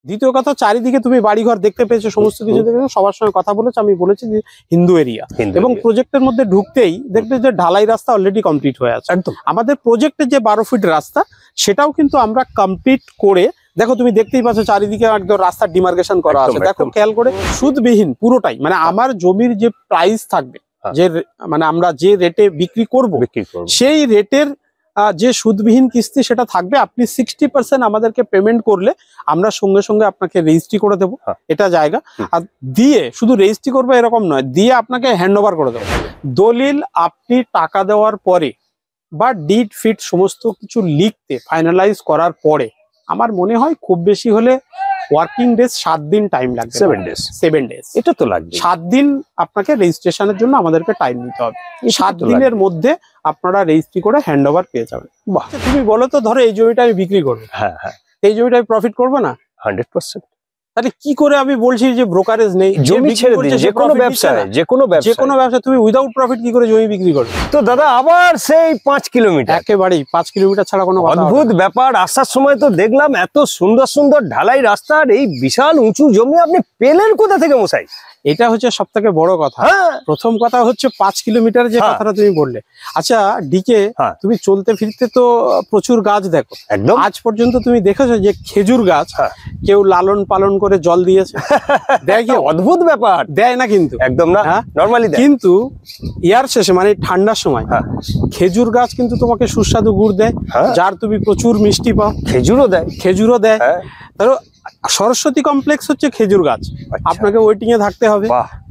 দ্বিতীয় কথা, চারিদিকে তুমি বাড়িঘর দেখতে পেয়েছো, সমস্ত কিছু দেখেছো, সবার সঙ্গে কথা বলেছো। আমি বলেছি যে হিন্দু এরিয়া, এবং প্রজেক্টের মধ্যে ঢুকতেই দেখবে যে ঢালাই রাস্তা অলরেডি কমপ্লিট হয়ে আছে। একদম আমাদের প্রজেক্টের যে 12 ফিট রাস্তা, সেটাও কিন্তু আমরা কমপ্লিট করে, দেখো তুমি দেখতেই পাচ্ছ চারিদিকে একদম রাস্তার ডিমার্কেশন করা আছে। দেখো খেয়াল করে, সুদবিহীন পুরোটাই, মানে আমার জমির যে প্রাইস থাকবে, যে মানে আমরা যে রেটে বিক্রি করব, সেই রেটের যে সুদবিহীন কিস্তি সেটা থাকবে। আপনি 60% আমাদেরকে পেমেন্ট করলে আমরা সঙ্গে সঙ্গে আপনাকে রেজিস্ট্রি করে দেবো, এটা জায়গা। আর দিয়ে শুধু রেজিস্ট্রি করবো এরকম নয়, দিয়ে আপনাকে হ্যান্ড ওভার করে দেবো। দলিল আপনি টাকা দেওয়ার পরে বা ডিড ফিট সমস্ত কিছু লিখতে ফাইনালাইজ করার পরে, আমার মনে হয় খুব বেশি হলে ওয়ার্কিং ডেজ 7 দিন টাইম লাগবে। 7 ডেজ এটা তো লাগবে। 7 দিন আপনাকে রেজিস্ট্রেশনের জন্য আমাদেরকে টাইম দিতে হবে। 7 দিনের মধ্যে আপনারা রেজিস্ট্রি করে হ্যান্ড ওভার পেয়ে যাবেন। বাহ, তুমি বলো তো, ধরো এই জমিটা আমি বিক্রি করবো, হ্যাঁ, এই জমিটা আমি প্রফিট করবো না 100%? তাহলে কি করে আমি বলছি যে ব্রোকারেজ নেই? জমি ছেড়ে দিন, যে কোনো ব্যবসা তুমি উইদাউট প্রফিট কি করে জমি বিক্রি করবে? তো দাদা আবার সেই 5 কিলোমিটার, একেবারেই 5 কিলোমিটার ছাড়া কোনো অদ্ভুত ব্যাপার। আসার সময় তো দেখলাম এত সুন্দর সুন্দর ঢালাই রাস্তার এই বিশাল উঁচু জমি আপনি পেলেন কোথা থেকে মশাই? এটা হচ্ছে সব থেকে বড় কথা। প্রথম কথা হচ্ছে 5 কিলোমিটার যে কথাটা তুমি বললে। আচ্ছা ডিকে, তুমি চলতে ফিরতে তো প্রচুর গাছ দেখো, একদম আজ পর্যন্ত তুমি দেখেছো যে খেজুর গাছ কেউ লালন পালন করে জল দিয়েছে? দেয় কি? অদ্ভুত ব্যাপার, দেয় না কিন্তু, একদম না, নরমালি। কিন্তু ইয়ার শেষে মানে ঠান্ডার সময় খেজুর গাছ কিন্তু তোমাকে সুস্বাদু গুড় দেয়, যার তুমি প্রচুর মিষ্টি পাও। খেজুরও দেয়। ধরো সরস্বতী কমপ্লেক্স হচ্ছে খেজুর গাছ, আপনাকে ওয়েটিং এ থাকতে হবে,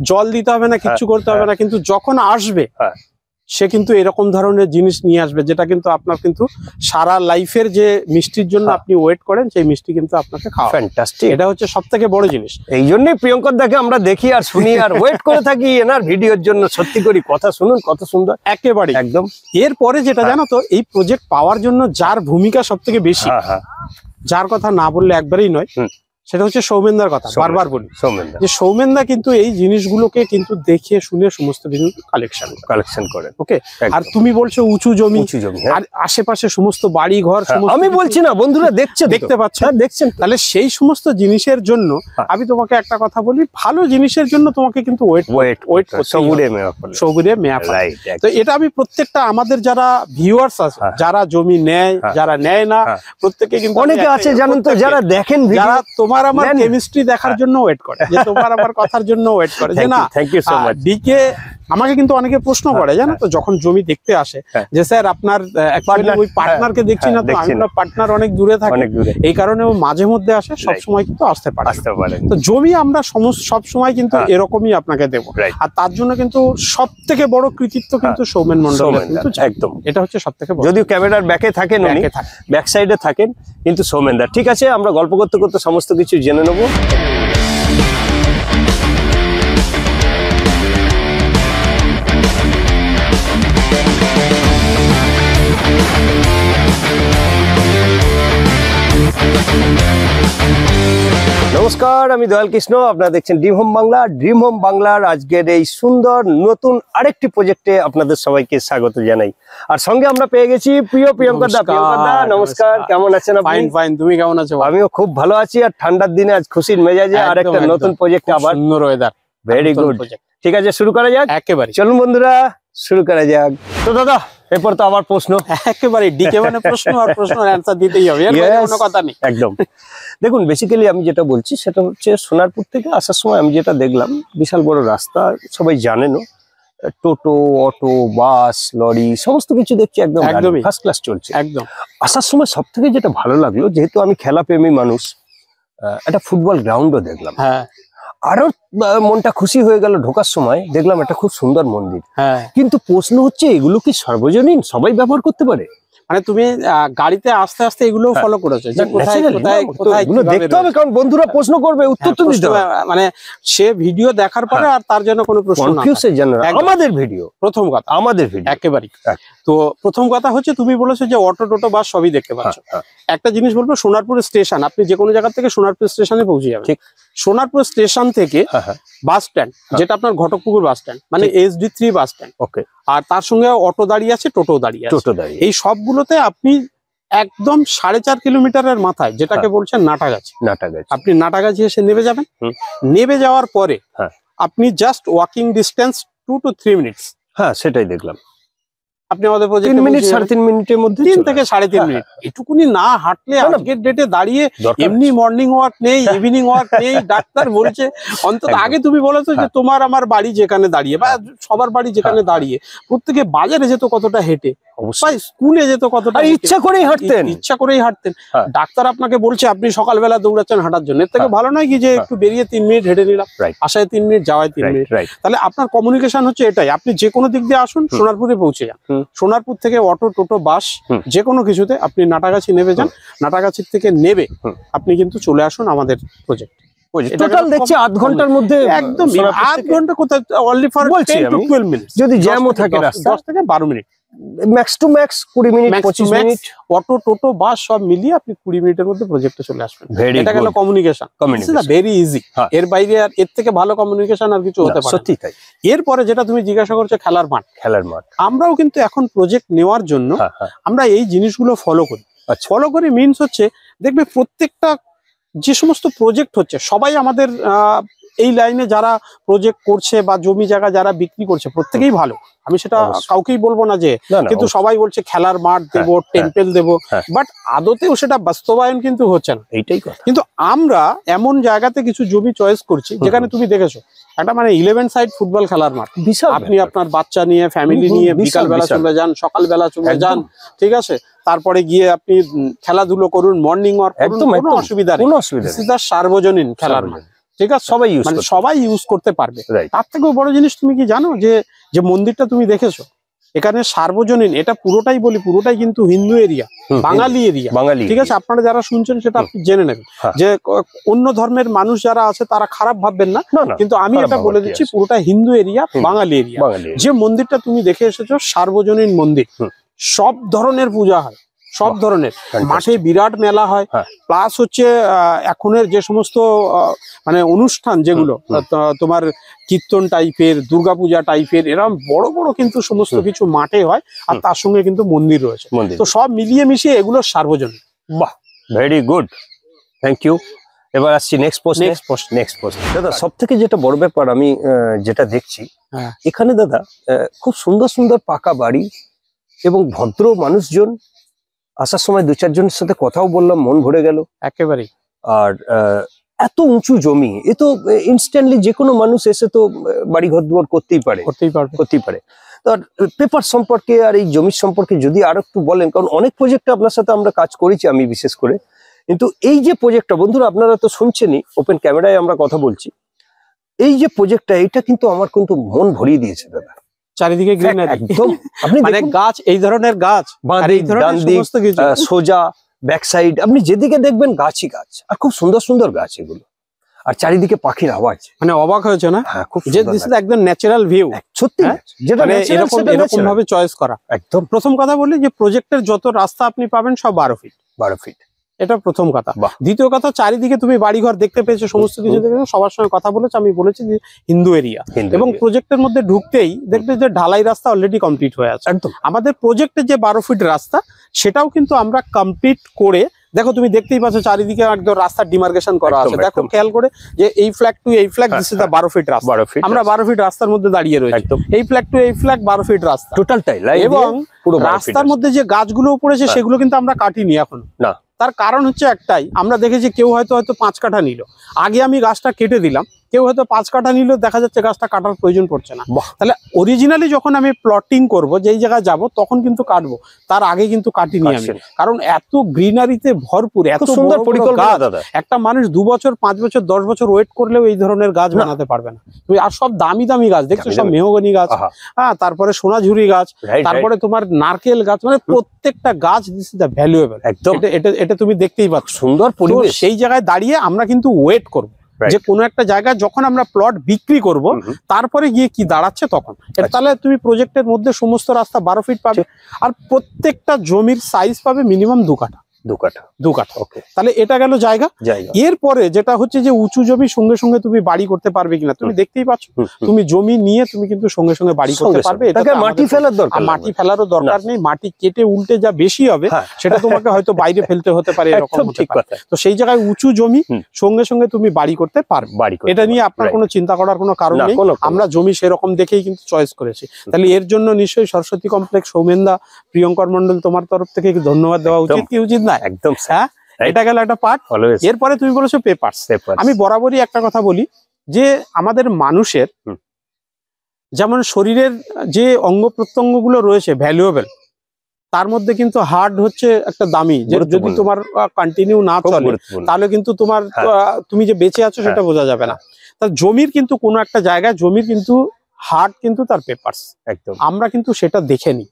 জল দিতে হবে না, কিচ্ছু করতে হবে না। কিন্তু যখন আসবে সে কিন্তু এরকম ধরনের জিনিস নিয়ে আসবে, যেটা কিন্তু আপনার কিন্তু সারা লাইফের যে মিষ্টির জন্য আপনি ওয়েট করেন, সেই মিষ্টি কিন্তু আপনাকে খাওয়া। ফ্যান্টাস্টিক, এটা হচ্ছে সব থেকে বড় জিনিস। এই জন্যই প্রিয়ঙ্কর দাকে আমরা দেখি আর শুনি আর ওয়েট করে থাকি এনার ভিডিওর জন্য। সত্যি করি, কথা শুনুন কত সুন্দর, একেবারে একদম। এরপরে যেটা জানো তো, এই প্রজেক্ট পাওয়ার জন্য যার ভূমিকা সব থেকে বেশি, যার কথা না বললে একবারেই নয়, সেটা হচ্ছে সৌমেনদার কথা বারবার বলি। যে সৌমেনদা কিন্তু এই জিনিসগুলোকে কিন্তু দেখে শুনে সমস্ত কিছু কালেকশন করেন। ওকে, আর তুমি বলছো উঁচু জমি, আর আশেপাশে সমস্ত বাড়ি ঘর, আমি বলছি না, বন্ধুরা দেখতে পাচ্ছ, দেখছেন। তাহলে সেই সমস্ত জিনিসের জন্য আমি তোমাকে একটা কথা বলি, ভালো জিনিসের জন্য তোমাকে কিন্তু ওয়েট সবুরে মেয়া। তো এটা আমি প্রত্যেকটা আমাদের যারা ভিউয়ার্স আছে, যারা জমি নেয়, যারা নেয় না, প্রত্যেকে কিন্তু অনেকে আছে জানেন তো, যারা দেখেন, যারা তোমার আমার কেমিস্ট্রি দেখার জন্য ওয়েট করে, যে তোমার আমার কথার জন্য ওয়েট করে, যে না ডিকে। আমাকে কিন্তু অনেকে প্রশ্ন করে, জানো তো, যখন জমি দেখতে আসে, যে স্যার আপনার ওই পার্টনারকে দেখছি না, তো আমি পার্টনার অনেক দূরে থাকে, এই কারণে ও মাঝে মধ্যে আসে, সব সময় কিন্তু আসতে পারে। তো জমি আমরা সব সময় কিন্তু এরকমই আপনাকে দেবো। আর তার জন্য কিন্তু সব থেকে বড় কৃতিত্ব কিন্তু সৌমেন মন্ডল, একদম। এটা হচ্ছে সব থেকে, যদিও ক্যামেরার ব্যাকে থাকেন, ব্যাক সাইডে থাকেন, কিন্তু সৌমেনদা। ঠিক আছে, আমরা গল্প করতে করতে সমস্ত কিছু জেনে নেবো। নমস্কার, আমি দয়াল কৃষ্ণ, আপনারা দেখছেন dream home Bangla. Dream home বাংলার আজকের এই সুন্দর নতুন আরেকটি প্রজেক্টে আপনাদের সবাইকে স্বাগত জানাই। আর সঙ্গে আমরা পেয়ে গেছি প্রিয় প্রিয়ঙ্কর দা। নমস্কার, কেমন আছেন আপনি? ফাইন, তুমি কেমন আছো? আমিও খুব ভালো আছি। আর ঠান্ডার দিনে আজ খুশির মেজাজে আর একটা নতুন প্রজেক্ট, আবার সুন্দর ওয়েদার, ভেরি গুড। ঠিক আছে, শুরু করা যাক। একেবারে চলুন বন্ধুরা, শুরু করা যাক। তো দাদা, এরপর তো আবার প্রশ্ন, একেবারে ডিকে মানে প্রশ্ন, আর প্রশ্নের অ্যানসার দিতেই হবে, কোনো কথা নেই। একদম। দেখুন, বেসিক্যালি আমি যেটা বলছি সেটা হচ্ছে, সোনারপুর থেকে আসার সময় আমি যেটা দেখলাম, বিশাল বড় রাস্তা, সবাই জানেনও, টোটো, অটো, বাস, লরি সমস্ত কিছু দেখছি একদম ফার্স্ট ক্লাস চলছে। একদম আসার সময় সব থেকে যেটা ভালো লাগলো, যেহেতু আমি খেলাপ্রেমী মানুষ, একটা ফুটবল গ্রাউন্ডও দেখলাম। হ্যাঁ, আরো মনটা খুশি হয়ে গেল। ঢোকার সময় দেখলাম একটা খুব সুন্দর মন্দির। হ্যাঁ, কিন্তু প্রশ্ন হচ্ছে, এগুলো কি সর্বজনীন, সবাই ব্যবহার করতে পারে? মানে তুমি গাড়িতে আস্তে আস্তে এগুলো ফলো করেছো, যে কোথায় দেখতে হবে, কারণ বন্ধুরা প্রশ্ন করবে, উত্তর তো দিতে হবে। মানে সে ভিডিও দেখার পরে আর তার জন্য কোনো প্রশ্ন না, আমাদের ভিডিও প্রথম কথা, আমাদের ভিডিও একেবারে। তো প্রথম কথা হচ্ছে, তুমি বলেছো যে অটো, টোটো, বাস সবই দেখতে পাচ্ছ। একটা জিনিস বলবো, সোনারপুর স্টেশন, আপনি যে কোনো জায়গা থেকে সোনারপুর স্টেশনে পৌঁছে যাবেন। ঠিক, সোনারপুর স্টেশন থেকে বাস স্ট্যান্ড, যেটা আপনার ঘটকপুকুর বাস স্ট্যান্ড, মানে SD3 বাস স্ট্যান্ড। ওকে, আর তার সঙ্গে অটো দাঁড়িয়ে আছে, টোটো দাঁড়িয়ে আছে, এই সবগুলোতে আপনি একদম 4.5 কিলোমিটারের মাথায় যেটাকে বলছেন নাটাগাছি। আপনি নাটাগাছি এসে নেমে যাবেন, নেমে যাওয়ার পরে আপনি just walking distance 2 to 3 minutes. হ্যাঁ, সেটাই দেখলাম। আপনি আমাদের প্রজেক্টে 3 মিনিট 3.5 মিনিটের মধ্যে 3 থেকে 3.5 মিনিট। এটুকুনি না হাঁটলে আজকের ডেটে দাঁড়িয়ে এমনি মর্নিং ওয়াক নেই, ইভিনিং ওয়াক নেই, ডাক্তার বলছে অন্তত আগে তুমি বলেছো যে তোমার আমার বাড়ি যেখানে দাঁড়িয়ে বা সবার বাড়ি যেখানে দাঁড়িয়ে প্রত্যেকে বাজারে যেত কতটা হেঁটে, স্কুলে যেত কতটা, ইচ্ছা করেই হাঁটতেন। ডাক্তার আপনাকে বলছে আপনি সকালবেলা দৌড়াচ্ছেন হাঁটার জন্য, এর থেকে ভালো নয় কি যে একটু বেরিয়ে 3 মিনিট হেঁটে নিলাম, আসায় 3 মিনিট, যাওয়ায় 3 মিনিট। তাহলে আপনার কমিউনিকেশন হচ্ছে এটাই, আপনি যে কোনো দিক দিয়ে আসুন, সোনারপুরে পৌঁছে যান, সোনারপুর থেকে অটো, টোটো, বাস যে কোনো কিছুতে আপনি নাটাগাছি নেমে যান, নাটাগাছি থেকে নেবে আপনি কিন্তু চলে আসুন আমাদের প্রজেক্ট। টোটাল দেখছি আধ ঘন্টার মধ্যে, একদম আধ ঘন্টা কোথায়, অনলি ফর 10 to 12 মিনিট, যদি জ্যামও থাকে রাস্তা 10 থেকে 12 minute, max to max 20 minute 25 minute, auto, টোটো, বাস সব মিলিয়ে আপনি 20 মিনিটের মধ্যে প্রজেক্টে চলে আসবেন। এটা গেল কমিউনিকেশন, ভেরি ইজি। এর বাইরে আর এর থেকে ভালো কমিউনিকেশন আর কিছু হতে পারে? সত্যি তাই। এরপরে যেটা তুমি জিজ্ঞাসা করছো খেলার মাঠ, আমরাও কিন্তু এখন প্রজেক্ট নেওয়ার জন্য আমরা এই জিনিসগুলো ফলো করি। ফলো করি মিনস হচ্ছে, দেখবে প্রত্যেকটা যে সমস্ত প্রজেক্ট হচ্ছে সবাই আমাদের এই লাইনে যারা প্রজেক্ট করছে বা জমি জায়গা যারা বিক্রি করছে প্রত্যেকেই ভালো, আমি সেটা কাউকেই বলবো না যে, কিন্তু সবাই বলছে খেলার মাঠ দেবো, টেম্পেল দেবো, বাট আদতেও সেটা বাস্তবায়ন কিন্তু হচ্ছে না, এইটাই কথা। কিন্তু আমরা এমন জায়গাতে কিছু জমি চয়েস করছি যেখানে তুমি দেখেছো একটা মানে 11 সাইড ফুটবল খেলার মাঠ, আপনি আপনার বাচ্চা নিয়ে ফ্যামিলি নিয়ে বিকালবেলা চলে যান, সকালবেলা চলে যান, ঠিক আছে, তারপরে গিয়ে আপনি খেলাধুলো করুন, মর্নিং ওয়াক করুন, কোনো অসুবিধা নেই, সার্বজনীন খেলার মাঠ, ঠিক আছে, সবাই ইউজ করতে পারবে। তার থেকেও বড় জিনিস তুমি কি জানো, যে মন্দিরটা তুমি দেখেছো এখানে সার্বজনীন, এটা পুরোটাই বলি, পুরোটাই কিন্তু হিন্দু এরিয়া, বাঙালি এরিয়া, ঠিক আছে। আপনারা যারা শুনছেন সেটা আপনি জেনে নেবেন যে অন্য ধর্মের মানুষ যারা আছে তারা খারাপ ভাববেন না, কিন্তু আমি এটা বলে দিচ্ছি পুরোটা হিন্দু এরিয়া, বাঙালি এরিয়া। যে মন্দিরটা তুমি দেখে এসেছো সার্বজনীন মন্দির, সব ধরনের পূজা হয়, সব ধরনের, মাঠে বিরাট মেলা হয়, প্লাস হচ্ছে এখনের যে সমস্ত মানে অনুষ্ঠান যেগুলো তোমার কীর্তন টাইপের, দুর্গাপূজা টাইপের, এরকম বড় বড় কিন্তু সমস্ত কিছু মাঠে হয়, আর তার সঙ্গে কিন্তু মন্দির রয়েছে, তো সব মিলিয়ে মিশিয়ে এগুলো সার্বজনীন। বাহ, ভেরি গুড, থ্যাংক ইউ। এবার আসছি নেক্সট পোস্ট। দাদা, সব থেকে যেটা বড় ব্যাপার আমি যেটা দেখছি এখানে দাদা, খুব সুন্দর সুন্দর পাকা বাড়ি এবং ভদ্র মানুষজন। আসার সময় 2-4 জনের সাথে কথাও বললাম, মন ভরে গেল একেবারেই। আর এত উঁচু জমি, এ তো ইনস্ট্যান্টলি যে কোনো মানুষ এসে তো বাড়ি ঘর দুয়ার করতেই পারে। তো পেপার সম্পর্কে আর এই জমির সম্পর্কে যদি আর একটু বলেন, কারণ অনেক প্রজেক্টে আপনার সাথে আমরা কাজ করেছি, আমি বিশেষ করে, কিন্তু এই যে প্রজেক্টটা, বন্ধুরা আপনারা তো শুনছেনই, ওপেন ক্যামেরায় আমরা কথা বলছি, এই যে প্রজেক্টটা, এটা কিন্তু আমার কিন্তু মন ভরিয়ে দিয়েছে দাদা। চারিদিকে গ্রিনারি, একদম মানে গাছ, এই ধরনের গাছ, সোজা ব্যাক সাইড আপনি যেদিকে দেখবেন গাছই গাছ, আর খুব সুন্দর সুন্দর গাছ এগুলো, আর চারিদিকে পাখির আওয়াজ, মানে অবাক হয়েছে না? হ্যাঁ, খুব যে দিস ইজ একদম ন্যাচারাল ভিউ, সত্যি, যেটা এরকম ভাবে চয়েস করা। একদম প্রথম কথা বলি যে প্রজেক্টের যত রাস্তা আপনি পাবেন সব 12 ফিট, এটা প্রথম কথা। দ্বিতীয় কথা, চারিদিকে তুমি বাড়িঘর দেখতে পেয়েছো, সমস্ত কিছু দেখেছো, সবার সঙ্গে কথা বলেছো, আমি বলেছি যে হিন্দু এরিয়া, এবং প্রজেক্টের মধ্যে ঢুকতেই দেখবে যে ঢালাই রাস্তা অলরেডি কমপ্লিট হয়ে আছে। একদম আমাদের প্রজেক্টের যে 12 ফিট রাস্তা সেটাও কিন্তু আমরা কমপ্লিট করে, দেখো তুমি দেখতেই পাচ্ছ চারিদিকে একদম রাস্তার ডিমার্কেশন করা আছে, দেখো খেয়াল করে যে এই ফ্ল্যাগ টু এই flag, this is the 12 feet রাস্তা, আমরা 12 ফিট রাস্তার মধ্যে দাঁড়িয়ে রয়েছি, এই ফ্ল্যাগ টু এই ফ্ল্যাগ 12 ফিট রাস্তা টোটালটাই, এবং রাস্তার মধ্যে যে গাছগুলো পড়েছে সেগুলো কিন্তু আমরা কাটিনি এখন না। তার কারণ হচ্ছে একটাই, আমরা দেখেছি কেউ হয়তো 5 কাঠা নিল, আগে আমি গাছটা কেটে দিলাম, কেউ হয়তো 5 কাঠা নিল, দেখা যাচ্ছে গাছটা কাটার প্রয়োজন পড়ছে না। তাহলে অরিজিনালি যখন আমি প্লটিং করব, যেই জায়গায় যাব তখন কিন্তু কাটবো, তার আগে কিন্তু কাটিনি আমি, কারণ এত গ্রিনারিতে ভরপুর, এত সুন্দর পরিকল্পনা, একটা মানুষ 2 বছর 5 বছর 10 বছর ওয়েট করলেও এই ধরনের গাছ বানাতে পারবে না। আর সব দামি দামি গাছ দেখছো, সব মেহগনি গাছ, হ্যাঁ, তারপরে সোনাঝুরি গাছ, তারপরে তোমার নারকেল গাছ, মানে প্রত্যেকটা গাছ দিস ইজ দ্য ভ্যালুয়েবল। এটা তুমি দেখতেই পাচ্ছ, সুন্দর পরিবেশ। সেই জায়গায় দাঁড়িয়ে আমরা কিন্তু ওয়েট করব যে কোনো একটা জায়গায় যখন আমরা প্লট বিক্রি করব, তারপরে গিয়ে কি দাঁড়াচ্ছে তখন। তাহলে তুমি প্রজেক্টের মধ্যে সমস্ত রাস্তা 12 ফিট পাবে, আর প্রত্যেকটা জমির সাইজ পাবে মিনিমাম 2 কাঠা। 2 কাঠা ওকে, তাহলে এটা গেল জায়গা। এরপরে যেটা হচ্ছে যে উঁচু জমি সঙ্গে সঙ্গে তুমি বাড়ি করতে পারবে কিনা, তুমি দেখতেই পাচ্ছ তুমি জমি নিয়ে তুমি কিন্তু সঙ্গে সঙ্গে বাড়ি করতে পারবে। এটাকে মাটি ফেলার দরকার, মাটি ফেলারও দরকার নেই, মাটি কেটে উল্টে যা বেশি হবে সেটা তোমাকে হয়তো বাইরে ফেলতে হতে পারে, এরকম হতে পারে। তো সেই জায়গায় উঁচু জমি সঙ্গে সঙ্গে তুমি বাড়ি করতে পারবে, এটা নিয়ে আপনার কোনো চিন্তা করার কোনো কারণ নেই। আমরা জমি সেরকম দেখেই কিন্তু চয়েস করেছি। তাহলে এর জন্য নিশ্চয়ই সরস্বতী কমপ্লেক্স, সৌমেনদা, প্রিয়ঙ্কর মন্ডল তোমার তরফ থেকে ধন্যবাদ দেওয়া উচিত কি উচিত না? একদম, হ্যাঁ, এটা গেল একটা পার্ট। এরপরে তুমি বলেছো পেপারস। আমি বরাবরই একটা কথা বলি যে আমাদের মানুষের যেমন শরীরের যে অঙ্গ প্রত্যঙ্গ গুলো রয়েছে ভ্যালুয়েবল, তার মধ্যে কিন্তু হার্ট হচ্ছে একটা দামি, যে যদি তোমার কন্টিনিউ না চলে তাহলে কিন্তু তোমার তুমি যে বেঁচে আছো সেটা বোঝা যাবে না। তা জমির কিন্তু কোনো একটা জায়গায় জমির কিন্তু হার্ট কিন্তু তার পেপারস, একদম আমরা কিন্তু সেটা দেখে নিই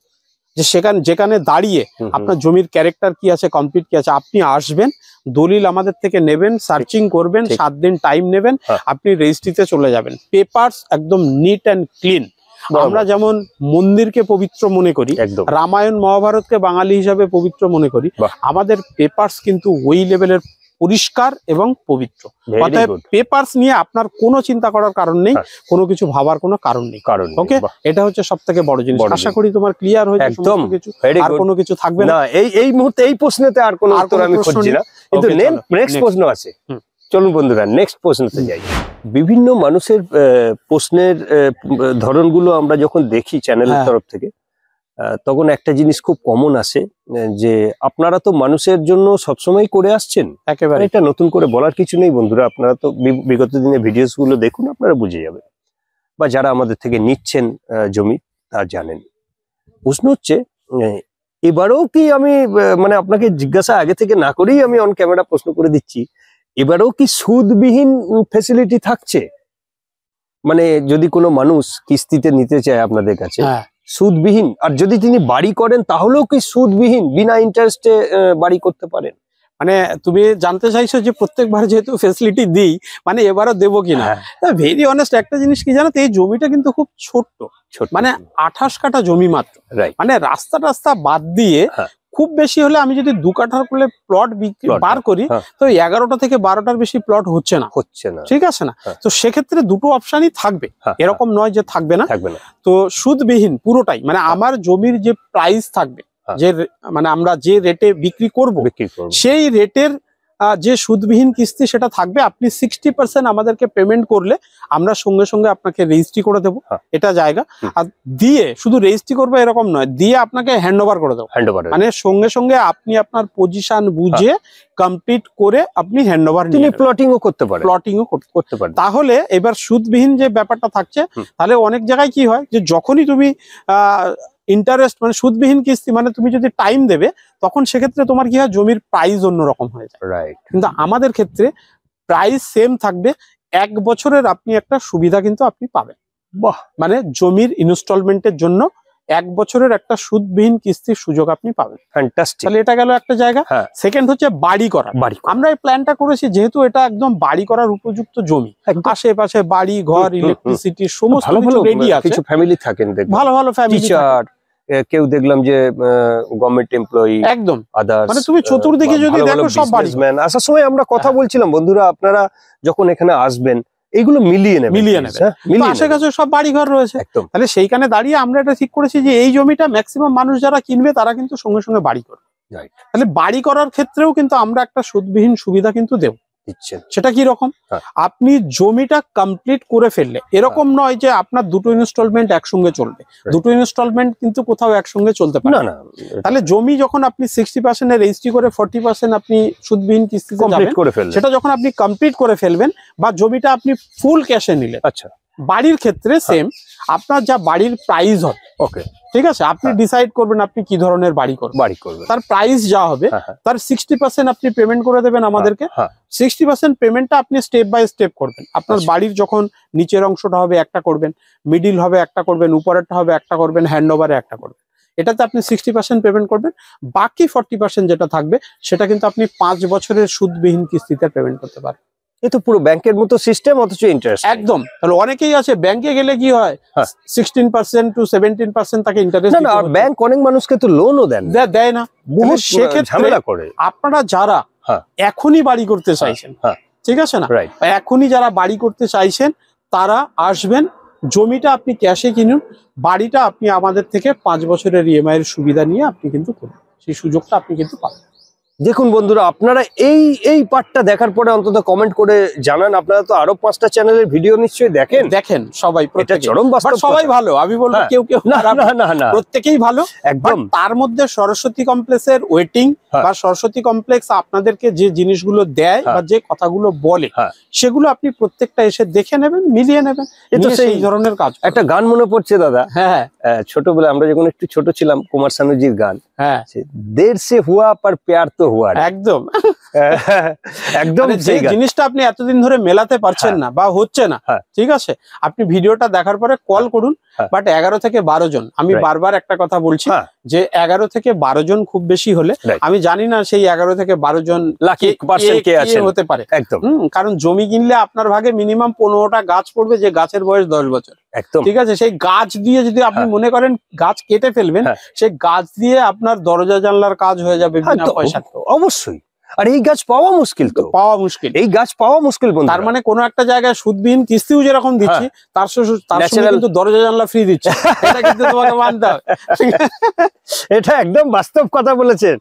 যে যেখানে দাঁড়িয়ে আপনার জমির ক্যারেক্টার কি আছে, কমপ্লিট কি আছে। আপনি আসবেন, দলিল আমাদের থেকে নেবেন, সার্চিং করবেন, 7 দিন টাইম নেবেন, আপনি রেজিস্ট্রিতে চলে যাবেন। পেপারস একদম নিট অ্যান্ড ক্লিন। আমরা যেমন মন্দিরকে পবিত্র মনে করি, রামায়ণ মহাভারতকে বাঙালি হিসাবে পবিত্র মনে করি, আমাদের পেপারস কিন্তু ওই লেভেলের পরিষ্কার এবং পবিত্র। অতএব পেপারস নিয়ে আপনার কোনো চিন্তা করার কারণ নেই, কোনো কিছু ভাবার কোনো কারণ নেই। ওকে, এটা হচ্ছে সবথেকে বড় জিনিস। আশা করি তোমার ক্লিয়ার হয়েছে সমস্ত কিছু, আর কোনো কিছু থাকবে না এই মুহূর্তে। এই প্রশ্নেতে আর কোনো উত্তর আমি খুঁজছি না, কিন্তু নেক্সট প্রশ্ন আছে। চলুন বন্ধুরা, নেক্সট প্রশ্নতে যাই। বিভিন্ন মানুষের প্রশ্নের ধরনগুলো আমরা যখন দেখি চ্যানেলের তরফ থেকে, তখন একটা জিনিস খুব কমন আসে যে আপনারা তো মানুষের জন্য সবসময় করে আসছেন, একেবারে এটা নতুন করে বলার কিছু নেই বন্ধুরা। আপনারা তো বিগত দিনে ভিডিওস গুলো দেখুন, আপনারা বুঝে যাবেন, বা যারা আমাদের থেকে নিচ্ছেন জমি তার জানেন। প্রশ্ন হচ্ছে এবারেও কি আমি মানে আপনাকে জিজ্ঞাসা আগে থেকে না করেই আমি অন ক্যামেরা প্রশ্ন করে দিচ্ছি, এবারেও কি সুদবিহীন ফ্যাসিলিটি থাকছে? মানে যদি কোনো মানুষ কিস্তিতে নিতে চায় আপনাদের কাছে সুদবিহীন, আর যদি তিনি বাড়ি করেন তাহলেও কি সুদবিহীন বিনা ইন্টারেস্টে বাড়ি করতে পারেন? মানে তুমি জানতে চাইছো যে প্রত্যেকবার যেহেতু ফ্যাসিলিটি দিই, মানে এবারও দেবো কিনা? ভেরি অনেস্ট একটা জিনিস কি জানো তো, এই জমিটা কিন্তু খুব ছোট্ট, মানে 28 কাঠা জমি মাত্র। মানে রাস্তা বাদ দিয়ে খুব বেশি হলে আমি যদি 2 কাঠার করলে প্লট বার করি তো 11টা থেকে 12টার বেশি প্লট হচ্ছে না, ঠিক আছে না? তো সেক্ষেত্রে দুটো অপশনই থাকবে, এরকম নয় যে থাকবে না। তো সুদবিহীন পুরোটাই, মানে আমার জমির যে প্রাইস থাকবে, যে মানে আমরা যে রেটে বিক্রি করব সেই রেটের যে সুদবিহীন কিস্তি সেটা থাকবে। আপনি 60% আমাদেরকে পেমেন্ট করলে আমরা সঙ্গে সঙ্গে আপনাকে রেজিস্ট্রি করে দেবো, এটা জায়গা। আর দিয়ে শুধু রেজিস্ট্রি করবো এরকম নয়, দিয়ে আপনাকে হ্যান্ড ওভার করে দেবো, মানে সঙ্গে সঙ্গে আপনি আপনার পজিশন বুঝে কমপ্লিট করে আপনি হ্যান্ড ওভার নিয়ে প্লটিংও করতে পারেন, করতে পারেন। তাহলে এবার সুদবিহীন যে ব্যাপারটা থাকছে, তাহলে অনেক জায়গায় কি হয় যে যখনই তুমি ইন্টারেস্ট মানে সুদবিহীন কিস্তি, মানে তুমি যদি টাইম দেবে তখন সেক্ষেত্রে তোমার কি হয়, জমির প্রাইস অন্যরকম হয়ে যায়। কিন্তু আমাদের ক্ষেত্রে প্রাইস সেম থাকবে, 1 বছরের আপনি একটা সুবিধা কিন্তু আপনি পাবেন। মানে জমির ইনস্টলমেন্টের জন্য 1 বছরের একটা সুদবিহীন কিস্তির সুযোগ আপনি পাবেন। তাহলে এটা গেল একটা জায়গা। সেকেন্ড হচ্ছে বাড়ি করা। আমরা এই প্ল্যানটা করেছি যেহেতু এটা একদম বাড়ি করার উপযুক্ত জমি, আশেপাশে বাড়ি ঘর ইলেকট্রিসিটি সমস্ত কিছু রেডি আছে। কিছু ফ্যামিলি থাকেন, ভালো ফ্যামিলি, কেউ দেখলাম যে গভর্নমেন্ট এমপ্লয়ি, একদম আদার্স, মানে তুমি চতুর্দিকে যদি দেখো সব বাড়িম্যান। আসার সময় আমরা কথা বলছিলাম বন্ধুরা, আপনারা যখন এখানে আসবেন এইগুলো মিলিয়ে নেবে, আশেপাশে সব বাড়ি ঘর রয়েছে। তাহলে সেইখানে দাঁড়িয়ে আমরা এটা ঠিক করেছি যে এই জমিটা ম্যাক্সিমাম মানুষ যারা কিনবে তারা কিন্তু সঙ্গে সঙ্গে বাড়ি করবে। তাহলে বাড়ি করার ক্ষেত্রেও কিন্তু আমরা একটা সুদবিহীন সুবিধা কিন্তু দেব। সেটা কি রকম, আপনি জমিটা কমপ্লিট করে ফেললে, এরকম নয় যে আপনার দুটো ইনস্টলমেন্ট একসঙ্গে চলবে, দুটো ইনস্টলমেন্ট কিন্তু কোথাও একসঙ্গে চলতে পারে না। তাহলে জমি যখন আপনি 60% রেজিস্ট্রি করে 40% আপনি সুদবিহীন কিস্তিতে যাবেন, সেটা যখন আপনি কমপ্লিট করে ফেলবেন বা জমিটা আপনি ফুল ক্যাশে নিলেন। আচ্ছা, বাড়ির ক্ষেত্রে সেম, আপনার যা বাড়ির প্রাইস হবে, ওকে ঠিক আছে, আপনি ডিসাইড করবেন আপনি কি ধরনের বাড়ি করবেন, তার প্রাইস যা হবে তার 60% আপনি পেমেন্ট করে দেবেন আমাদেরকে। 60% পেমেন্টটা আপনি স্টেপ বাই স্টেপ করবেন। আপনার বাড়ির যখন নিচের অংশটা হবে একটা করবেন, মিডিল হবে একটা করবেন, উপরেরটা হবে একটা করবেন, হ্যান্ড ওভারে একটা করবেন। এটাতে আপনি 60% পেমেন্ট করবেন, বাকি 40% যেটা থাকবে সেটা কিন্তু আপনি 5 বছরের সুদবিহীন কিস্তিতে পেমেন্ট করতে পারেন। এ তো পুরো ব্যাংকের মতো সিস্টেম, অথচ ইন্টারেস্ট একদম। তাহলে অনেকেই আছে ব্যাংকে গেলে কি হয় 16% to 17% তাকে ইন্টারেস্ট। না, আর ব্যাংক অনেক মানুষকে তো লোনও দেয় না, বহুত ঝামেলা করে। আপনারা যারা এখনই বাড়ি করতে চাইছেন, ঠিক আছে না, এখনই যারা বাড়ি করতে চাইছেন তারা আসবেন, জমিটা আপনি ক্যাশে কিনুন, বাড়িটা আপনি আমাদের থেকে 5 বছরের ইএমআই এর সুবিধা নিয়ে আপনি কিন্তু করুন, সেই সুযোগটা আপনি কিন্তু পাবেন। দেখুন বন্ধুরা, আপনারা এই পার্টটা দেখার পরে অন্তত কমেন্ট করে জানান। আপনারা তো আরো 5টা চ্যানেলের ভিডিও নিশ্চয়ই দেখেন সবাই, এটা চরম বাস্তব, সবাই ভালো, আমি বলবো কেউ না, প্রত্যেকেই ভালো একদম। তার মধ্যে সরস্বতী কমপ্লেক্সের ওয়েটিং বা সরস্বতী কমপ্লেক্স আপনাদেরকে যে জিনিসগুলো দেয় বা যে কথাগুলো বলে সেগুলো আপনি প্রত্যেকটা এসে দেখে নেবেন, মিলিয়ে নেবেন। এটা সেই ধরনের কাজ। একটা গান মনে পড়ছে দাদা, ছোটবেলায় আমরা যখন একটু ছোট ছিলাম, কুমার শানুজির গান, দের সে হুয়া পর প্যার তো হুয়া। একদম একদম। যে জিনিসটা আপনি এতদিন ধরে মেলাতে পারছেন না বা হচ্ছে না, ঠিক আছে, আপনি ভিডিওটা দেখার পরে কল করুন। বাট 11 থেকে 12 জন, আমি বারবার একটা কথা বলছি যে 11 থেকে 12 জন খুব বেশি হলে, আমি জানি না সেই 11 থেকে 12 জন হতে পারে একদম। কারণ জমি কিনলে আপনার ভাগে মিনিমাম 15টা গাছ পড়বে, যে গাছের বয়স 10 বছর। ঠিক আছে, সেই গাছ দিয়ে যদি আপনি মনে করেন গাছ কেটে ফেলবেন, সেই গাছ দিয়ে আপনার দরজা জানলার কাজ হয়ে যাবে বিনা পয়সা। অবশ্যই। আর এই গাছ পাওয়া মুশকিল, এই গাছ পাওয়া মুশকিল। তার মানে কোনো একটা জায়গায় সুদবিহীন কিস্তিও যেরকম দিচ্ছি, তার সঙ্গে কিন্তু দরজা জানলা ফ্রি দিচ্ছে, এটা কিন্তু তোমাকে মানতে হবে। এটা একদম বাস্তব কথা বলেছেন,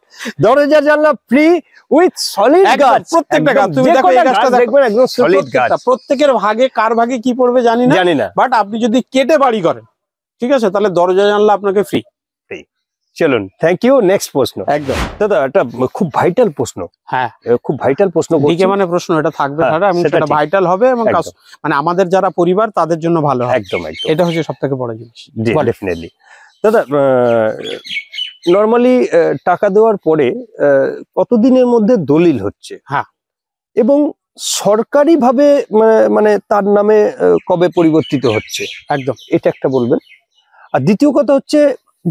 দরজা জানলা ফ্রি উইথ সলিড গাছ। প্রত্যেকটা গাছ তুমি দেখো, এই গাছটা দেখবেন একদম সলিড গাছ। প্রত্যেকের ভাগে কার ভাগে কি পড়বে জানি না, বাট আপনি যদি কেটে বাড়ি করেন, ঠিক আছে, তাহলে দরজা জানলা আপনাকে ফ্রি। চলুন, থ্যাংক ইউ। নেক্সট প্রশ্ন। একদম দাদা, একটা খুব ভাইটাল প্রশ্ন। খুব ভাইটাল প্রশ্ন। মানে প্রশ্ন এটা থাকবে, সেটা ভাইটাল হবে এবং মানে আমাদের যারা পরিবার তাদের জন্য ভালো হবে। একদম। এটা হচ্ছে সবথেকে বড় জিনিস। ডেফিনেটলি। দাদা, নরমালি টাকা দেওয়ার পরে কতদিনের মধ্যে দলিল হচ্ছে, এবং সরকারি ভাবে মানে তার নামে কবে পরিবর্তিত হচ্ছে, একদম এটা একটা বলবেন। আর দ্বিতীয় কথা হচ্ছে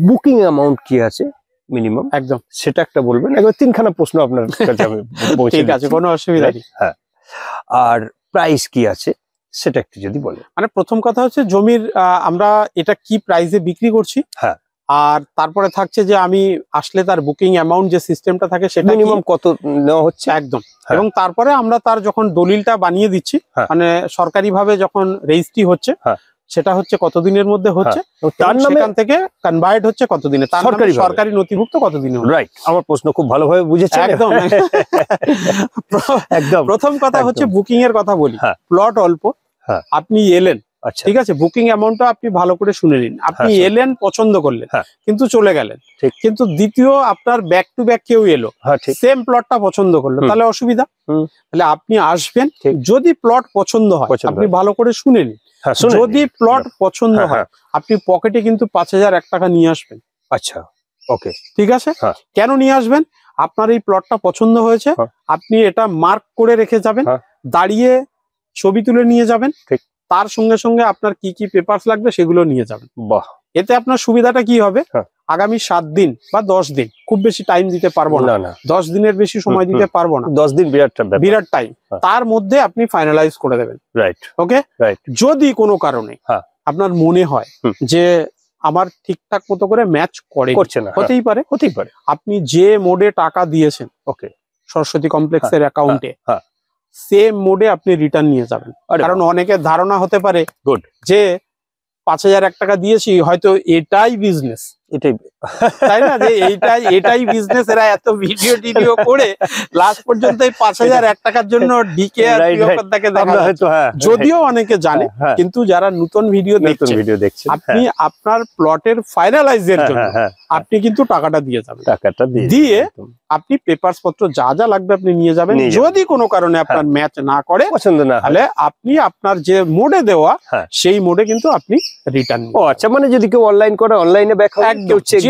বুকিং অ্যামাউন্ট কি আছে মিনিমাম, একদম সেটা একটা বলবেন। একবার 3খানা প্রশ্ন আপনার কাছে আমি ঠিক আছে, কোনো অসুবিধা নেই। আর প্রাইস কি আছে সেটা একটু যদি বলেন। মানে প্রথম কথা হচ্ছে জমির আমরা এটা কি প্রাইসে বিক্রি করছি, আর তারপরে থাকছে যে আমি আসলে তার বুকিং অ্যামাউন্ট যে সিস্টেমটা থাকে সেটা মিনিমাম কত নেওয়া হচ্ছে, একদম। এবং তারপরে আমরা তার যখন দলিলটা বানিয়ে দিচ্ছি, মানে সরকারি ভাবে যখন রেজিস্ট্রি হচ্ছে, সেটা হচ্ছে কতদিনের মধ্যে হচ্ছে, তার নামে থেকে কনভার্ট হচ্ছে কতদিনে, তার সরকারি নথিভুক্ত কতদিনে। রাইট, আমার প্রশ্ন খুব ভালোভাবে বুঝেছেন। একদম একদম। প্রথম কথা হচ্ছে বুকিং এর কথা বলি। প্লট অল্প, আপনি এলেন, ঠিক আছে, বুকিং অ্যামাউন্টটা আপনি ভালো করে শুনে নিন। আপনি এলেন, পছন্দ করলেন, কিন্তু চলে গেলেন, কিন্তু দ্বিতীয় আপনার ব্যাক টু ব্যাক কেউ এলো, সেম প্লটটা পছন্দ করলো, তাহলে অসুবিধা। তাহলে আপনি আসবেন, যদি প্লট পছন্দ হয় আপনি ভালো করে শুনে নিন। যদি প্লট পছন্দ হয় আপনি পকেটে কিন্তু 5001 টাকা নিয়ে আসবেন। আচ্ছা, ওকে, ঠিক আছে। কেন নিয়ে আসবেন? আপনার এই প্লটটা পছন্দ হয়েছে, আপনি এটা মার্ক করে রেখে যাবেন, দাঁড়িয়ে ছবি তুলে নিয়ে যাবেন, তার সঙ্গে সঙ্গে আপনার কি কি পেপারস লাগবে সেগুলো নিয়ে যাবেন। বাহ, এতে আপনার সুবিধাটা কি হবে, আগামী 7 দিন বা 10 দিন, খুব বেশি টাইম দিতে পারবো না, 10 দিনের বেশি সময় দিতে পারবো না, 10 দিন বিরাট টাইম, তার মধ্যে আপনি ফাইনালাইজ করে দেবেন। রাইট, ওকে। যদি কোনো কারণে আপনার মনে হয় যে আমার ঠিকঠাক মতো করে ম্যাচ করছে না, হতেই পারে, আপনি যে মোডে টাকা দিয়েছেন, ওকে, সরস্বতী কমপ্লেক্সের অ্যাকাউন্টে, সেম মোডে আপনি রিটার্ন নিয়ে যাবেন। কারণ অনেকের ধারণা হতে পারে যে 5001 টাকা দিয়েছি, হয়তো এটাই বিজনেস, তাই না, যে এটাই বিজনেস, এরা এত ভিডিও করে লাস্ট পর্যন্ত এই 5001 টাকার জন্য ডিকে আর প্রিয়কর্তাকে দেখা যাচ্ছে। যদিও অনেকে জানে, কিন্তু যারা নতুন ভিডিও দেখছেন, আপনি আপনার প্লটের ফাইনালাইজের জন্য আপনি কিন্তু টাকাটা দিয়ে যাবেন। টাকাটা দিয়ে আপনি পেপারস পত্র যা যা লাগবে আপনি নিয়ে যাবেন। যদি কোনো কারণে আপনার ম্যাচ না করে, পছন্দ না, তাহলে আপনি আপনার যে মোডে দেওয়া সেই মোডে কিন্তু আপনি রিটার্ন। ও আচ্ছা, মানে যদি কেউ অনলাইন করে অনলাইনে ব্যাক হবে, কেউ চেক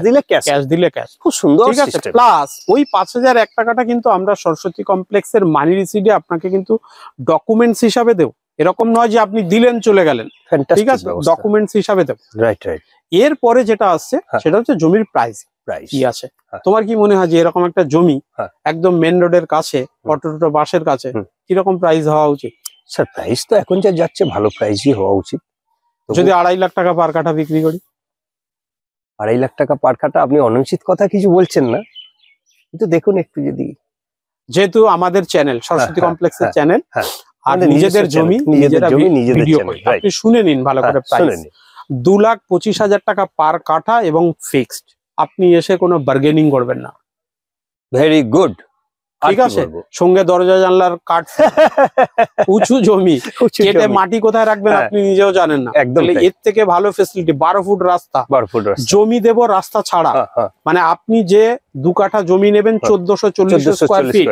দিলে ক্যাশ, খুব সুন্দর সিস্টেম। প্লাস ওই 5001 টাকাটা কিন্তু আমরা সরস্বতী কমপ্লেক্সের মানি রিসিটে আপনাকে কিন্তু ডকুমেন্টস হিসাবে দেব। এরকম নয় যে আপনি দিলেন চলে গেলেন, ঠিক আছে, ডকুমেন্টস হিসাবে দেব। রাইট। এরপরে যেটা আসছে সেটা হচ্ছে জমির প্রাইস। প্রাইস কি আছে। তোমার কি মনে হয় যে এরকম একটা জমি একদম মেন রোডের কাছে, অটো বাসের কাছে, কিরকম প্রাইস হওয়া উচিত? স্যার প্রাইস তো এখন যা যাচ্ছে ভালো প্রাইসই হওয়া উচিত। যদি 2.5 লাখ টাকা পার কাঠা বিক্রি করি? 2.5 লাখ টাকা পার কাঠা, আপনি অনুচিত কথা কিছু বলছেন না, কিন্তু দেখুন একটু যদি, যেহেতু আমাদের চ্যানেল সরস্বতী কমপ্লেক্সের চ্যানেল, আর নিজেদের জমি নিজেরা ভিডিও করি, আপনি শুনে নিন ভালো করে প্রাইস। 2,25,000 টাকা পার কাঠা এবং ফিক্সড। আপনি এসে কোনো বার্গেনিং করবেন না। ভেরি গুড, ঠিক আছে। সঙ্গে দরজা জানলার কাঠ, উঁচু জমি, কেটে মাটি কোথায় রাখবেন আপনি নিজেও জানেন না। এর থেকে ভালো ফেসিলিটি, 12 ফুট রাস্তা, জমি দেব রাস্তা ছাড়া। মানে আপনি যে 2 কাঠা জমি নেবেন 1440 স্কয়ার ফিট,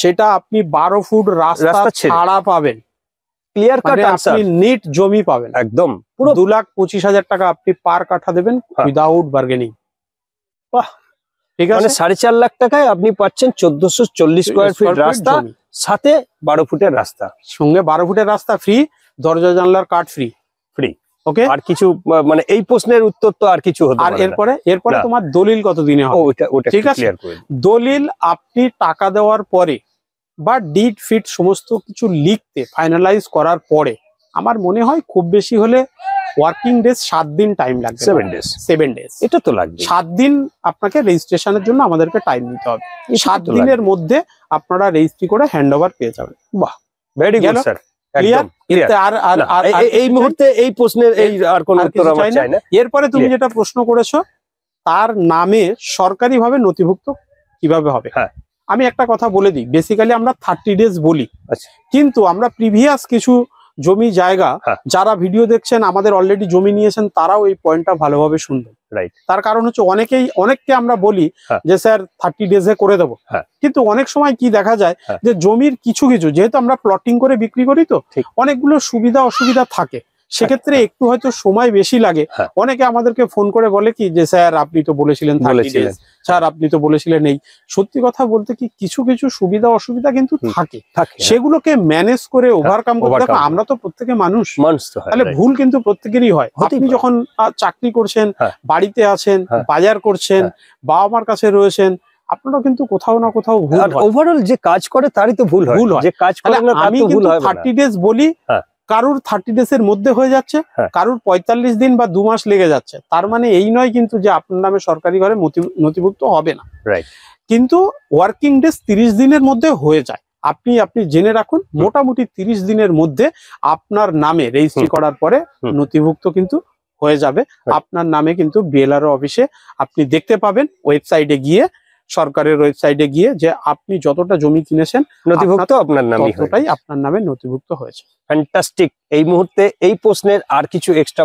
সেটা আপনি 12 ফুট রাস্তা ছাড়া পাবেন। ক্লিয়ার কাট আপনি নিট জমি পাবেন একদম। পুরো 2,25,000 টাকা আপনি পার কাঠা দেবেন উইদাউট বার্গেনিং। বাহ, ঠিক আছে। 4.5 লাখ টাকায় আপনি পাচ্ছেন 1440 স্কয়ার ফিট রাস্তা, সাথে 12 ফুটের রাস্তা, সঙ্গে 12 ফুটের রাস্তা ফ্রি, দরজা জানলার কাঠ ফ্রি। ওকে, আর কিছু মানে এই প্রশ্নের উত্তর তো আর কিছু হতে পারে না। এরপরে তোমার দলিল কতদিনে হবে? ঠিক আছে, দলিল আপনি টাকা দেওয়ার পরে বা ডিড ফিট সমস্ত কিছু লিখতে ফাইনালাইজ করার পরে, আমার মনে হয় খুব বেশি হলে ওয়ার্কিং ডেজ 7 দিন টাইম লাগবে। 7 ডেজ এটা তো লাগবে। 7 দিন আপনাকে রেজিস্ট্রেশনের জন্য আমাদেরকে টাইম নিতে হবে। 7 দিনের মধ্যে আপনারা রেজিস্ট্রি করে হ্যান্ড ওভার পেয়ে যাবেন। বাহ, ভেরি গুড স্যার, একদম। এই মুহূর্তে এই প্রশ্নের এই আর কোনো উত্তর আমরা চাই না। এরপরে তুমি যেটা প্রশ্ন করেছো, তার নামে সরকারিভাবে নথিভুক্ত কিভাবে হবে? আমি একটা কথা বলে দিই, বেসিক্যালি আমরা 30 ডেজ বলি, কিন্তু আমরা প্রিভিয়াস কিছু জমি জায়গা, যারা ভিডিও দেখছেন আমাদের অলরেডি জমি নিয়েছেন, তারাও এই পয়েন্টটা ভালোভাবে শুনবেন। তার কারণ হচ্ছে অনেককে আমরা বলি যে স্যার 30 ডেজে করে দেবো, কিন্তু অনেক সময় কি দেখা যায় যে জমির কিছু যেহেতু আমরা প্লটিং করে বিক্রি করি, তো অনেকগুলো সুবিধা অসুবিধা থাকে, সেক্ষেত্রে একটু হয়তো সময় বেশি লাগে। অনেকে আমাদেরকে ফোন করে বলে কি যে স্যার আপনি তো বলেছিলেন 30 ডেজ, স্যার আপনি তো বলেছিলেন এই। সত্যি কথা বলতে কি, কিছু সুবিধা অসুবিধা কিন্তু থাকে, সেগুলোকে ম্যানেজ করে ওভারকাম করতে। দেখো আমরা তো প্রত্যেকে মানুষ, তাহলে ভুল কিন্তু প্রত্যেকেরই হয়। আপনি যখন চাকরি করছেন, বাড়িতে আছেন, বাজার করছেন, বাবা মার কাছে রয়েছেন, আপনারা কিন্তু কোথাও না কোথাও ভুল হয়। ওভারঅল যে কাজ করে তারই তো ভুল হয়, যে কাজ করে না তার তো ভুল হয়। 30 ডেজ বলি, কারুর 30 ডেজ এর মধ্যে হয়ে যাচ্ছে, কারুর 45 দিন বা 2 মাস লেগে যাচ্ছে। তার মানে এই নয় কিন্তু যে আপনার নামে সরকারি ঘরে নথিভুক্ত হবে না। কিন্তু ওয়ার্কিং ডেজ 30 দিনের মধ্যে হয়ে যায়। আপনি জেনে রাখুন, মোটামুটি 30 দিনের মধ্যে আপনার নামে রেজিস্ট্রি করার পরে নথিভুক্ত কিন্তু হয়ে যাবে। আপনার নামে কিন্তু বিএলআরও অফিসে আপনি দেখতে পাবেন, ওয়েবসাইটে গিয়ে, সরকারের ওয়েবসাইটে গিয়ে, যে আপনি যতটা জমি কিনেছেন নথিভুক্ত আপনার নামে, ততটাই আপনার নামে নথিভুক্ত হয়েছে। ফ্যান্টাস্টিক। এই মুহূর্তে এই প্রশ্নের আর কিছু এক্সট্রা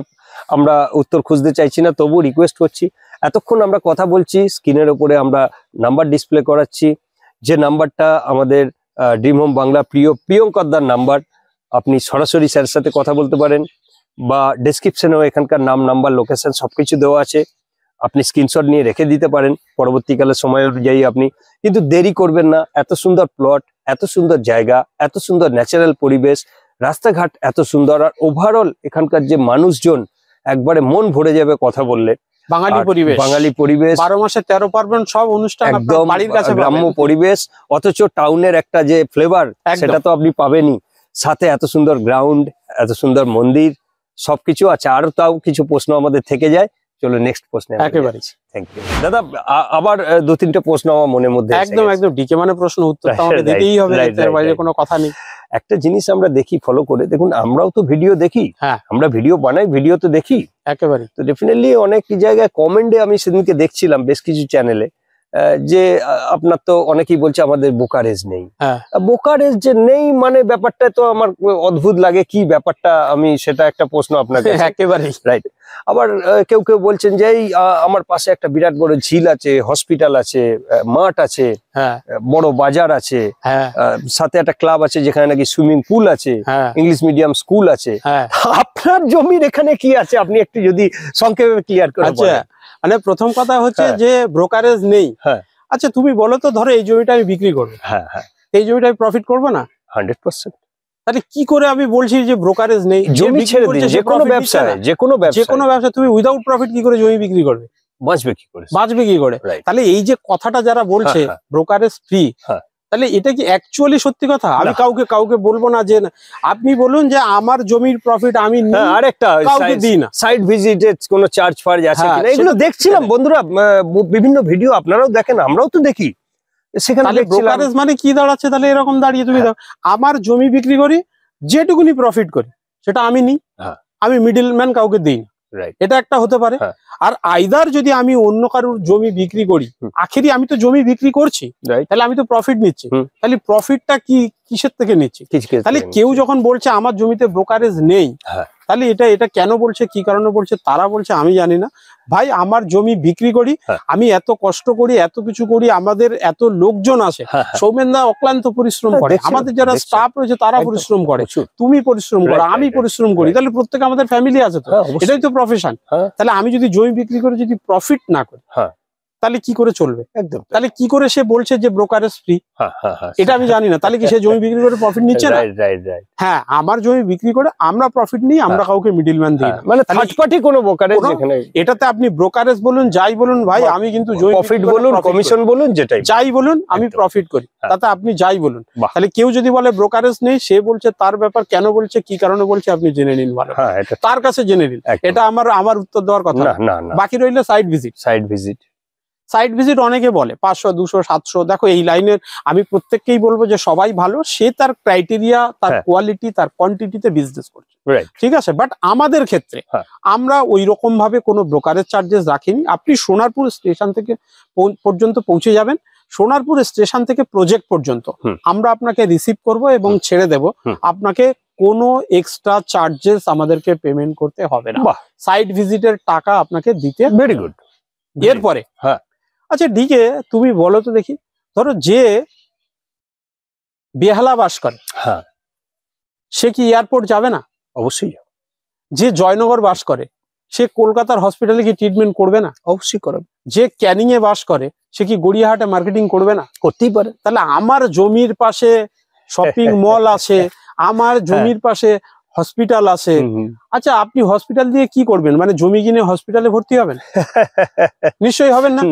আমরা উত্তর খুঁজতে চাইছি না, তবু রিকোয়েস্ট করছি, এতক্ষণ আমরা কথা বলছি, স্ক্রিনের উপরে আমরা নাম্বার ডিসপ্লে করাচ্ছি, যে নাম্বারটা আমাদের ড্রিম হোম বাংলা প্রিয়ঙ্করদার নাম্বার। আপনি সরাসরি স্যারের সাথে কথা বলতে পারেন, বা ডেসক্রিপশনেও এখানকার নাম, নাম্বার, লোকেশন সবকিছু দেওয়া আছে, আপনি স্ক্রিনশট নিয়ে রেখে দিতে পারেন পরবর্তীকালে সময় অনুযায়ী আপনি। কিন্তু দেরি করবেন না, এত সুন্দর প্লট, এত সুন্দর জায়গা, এত সুন্দর ন্যাচারাল পরিবেশ, রাস্তাঘাট এত সুন্দর, আর ওভারঅল এখানকার যে মানুষজন, একবারে মন ভরে যাবে কথা বললে। বাঙালি পরিবেশ, 12 মাসে 13 পার্বণ, সব অনুষ্ঠান একদম বাড়ির কাছে, গ্রাম্য পরিবেশ, অথচ টাউনের একটা যে ফ্লেভার সেটা তো আপনি পাবেনই, সাথে এত সুন্দর গ্রাউন্ড, এত সুন্দর মন্দির, সবকিছু আছে। আরো তাও কিছু প্রশ্ন আমাদের থেকে যায়, চলো নেক্সট প্রশ্নে। একেবারে থ্যাংক ইউ দাদা। আবার 2-3টে প্রশ্ন আমার মনের মধ্যে একদম ডিকে মানে প্রশ্ন উত্তর তো আমাদের দিতেই হবে, এর বাইরে কোনো কথা নেই। একটা জিনিস আমরা দেখি, ফলো করে দেখুন, আমরাও তো ভিডিও দেখি, আমরা ভিডিও বানাই, ভিডিও তো দেখি একেবারে। তো ডেফিনেটলি অনেক জায়গায় কমেন্টে আমি সেদিনকে দেখছিলাম বেশ কিছু চ্যানেলে, যে আপনার তো অনেকেই বলছে আমাদের বোকারেজ নেই। বোকারেজ যে নেই মানে ব্যাপারটা তো আমার অদ্ভুত লাগে, কি ব্যাপারটা, আমি সেটা একটা প্রশ্ন আপনাকে। একেবারে রাইট। আবার কেউ বলছেন যে এই আমার পাশে একটা বিরাট বড় ঝিল আছে, হসপিটাল আছে, মাঠ আছে, বড় বাজার আছে, সাথে একটা ক্লাব আছে যেখানে নাকি সুইমিং পুল আছে, ইংলিশ মিডিয়াম স্কুল আছে। আপনার জমির এখানে কি আছে, আপনি একটু যদি সংক্ষেপে ক্লিয়ার করে বলেন। মানে প্রথম কথা হচ্ছে যে ব্রোকারেজ নেই। আচ্ছা তুমি বলো তো, ধরো এই জমিটা আমি বিক্রি করবো, এই জমিটা আমি প্রফিট করবো না? 100%। তাহলে কি করে আমি বলছি যে ব্রোকারেজ নেই? জমি ছেড়ে দিন, যে কোনো ব্যবসা তুমি উইদাউট প্রফিট কি করে জমি বিক্রি করবে? বাঁচবে কি করে, বাঁচবে কি করে? তাহলে এই যে কথাটা যারা বলছে ব্রোকারেজ ফ্রি, তাহলে এটা কি অ্যাকচুয়ালি সত্যি কথা? আমি কাউকে বলবো না যে আপনি বলুন যে আমার জমির প্রফিট আমি আরেকটা কাউকে দিই না, সাইড ভিজিটে কোনো চার্জ ফার্জ আছে কিনা এগুলো দেখছিলাম বন্ধুরা, বিভিন্ন ভিডিও আপনারাও দেখেন, আমরাও তো দেখি। সেখানে ব্রোকারেজ মানে কি দাঁড়াচ্ছে? তাহলে এরকম দাঁড়িয়ে তুমি দাও, আমার জমি বিক্রি করি, যেটুকুনি প্রফিট করি সেটা আমি নিই, আমি মিডল ম্যান কাউকে দিই না, এটা একটা হতে পারে। আর আইদার যদি আমি অন্য কারোর জমি বিক্রি করি, আখেরি আমি তো জমি বিক্রি করছি, তাহলে আমি তো প্রফিট নিচ্ছি, তাহলে প্রফিটটা কি কিসের থেকে নিচ্ছি? তাহলে কেউ যখন বলছে আমার জমিতে ব্রোকারেজ নেই, তাহলে এটা কেন বলছে, কি কারণে বলছে তারা বলছে আমি জানি না। ভাই আমার জমি বিক্রি করি, আমি এত কষ্ট করি, এত কিছু করি, আমাদের এত লোকজন আসে, সৌমেনদা অক্লান্ত পরিশ্রম করে, আমাদের যারা স্টাফ রয়েছে তারা পরিশ্রম করে, তুমি পরিশ্রম করো, আমি পরিশ্রম করি, তাহলে প্রত্যেকে আমাদের ফ্যামিলি আছে, তো এটাই তো প্রফেশন। তাহলে আমি যদি জমি বিক্রি করে যদি প্রফিট না করি, তাহলে কি করে চলবে? একদম। তাহলে কি করে সে বলছে যে ব্রোকারেজ ফ্রি? এটা আমি জানি না। তাহলে কি সে জমি বিক্রি করে প্রফিট নিচ্ছে না? হ্যাঁ, আমার জমি বিক্রি করে আমরা প্রফিট নিই, আমরা কাউকে মিডলম্যান দিই না, মানে থার্ড পার্টি কোনো ব্রোকারেজ এখানে। এটাতে আপনি ব্রোকারেজ বলুন, যাই বলুন, ভাই আমি কিন্তু জমি প্রফিট বলুন, কমিশন বলুন, যেটাই যাই বলুন, আমি প্রফিট করি, তাতে আপনি যাই বলুন। তাহলে কেউ যদি বলে ব্রোকারেজ নেই, সে বলছে তার ব্যাপার, কেন বলছে, কি কারণে বলছে, আপনি জেনে নিন ভালো, তার কাছে জেনে নিন। এটা আমার উত্তর দেওয়ার কথা না। বাকি রইল সাইড ভিজিট। সাইট ভিজিট অনেকে বলে 500, 200, 700। দেখো এই লাইনের আমি প্রত্যেককেই বলবো যে সবাই ভালো, সে তার ক্রাইটেরিয়া, তার কোয়ালিটি, তার কোয়ান্টিটিতে বিজনেস করছে, ঠিক আছে। বাট আমাদের ক্ষেত্রে আমরা ওই রকম ভাবে কোনো ব্রোকারেজ চার্জেস রাখিনি। আপনি সোনারপুর স্টেশন থেকে পর্যন্ত পৌঁছে যাবেন, সোনারপুর স্টেশন থেকে প্রজেক্ট পর্যন্ত আমরা আপনাকে রিসিভ করব এবং ছেড়ে দেব, আপনাকে কোনো এক্সট্রা চার্জেস আমাদেরকে পেমেন্ট করতে হবে না, সাইট ভিজিটের টাকা আপনাকে দিতে। Very good. এরপরে আচ্ছা ডিকে তুমি বলো তো দেখি, ধরো যে বেহালা বাস করে, সে কি এয়ারপোর্ট যাবে না? অবশ্যই। যে জয়নগর বাস করে, সে কলকাতার হসপিটালে কি ট্রিটমেন্ট করবে না? অবশ্যই করবে। যে ক্যানিং এ বাস করে, সে কি গড়িয়াহাটে মার্কেটিং করবে না? করতেই পারে। তাহলে আমার জমির পাশে শপিং মল আছে, আমার জমির পাশে হসপিটাল আছে, আচ্ছা আপনি হসপিটাল দিয়ে কি করবেন? মানে জমি কিনে হসপিটালে ভর্তি হবেন? নিশ্চয়ই হবেন না।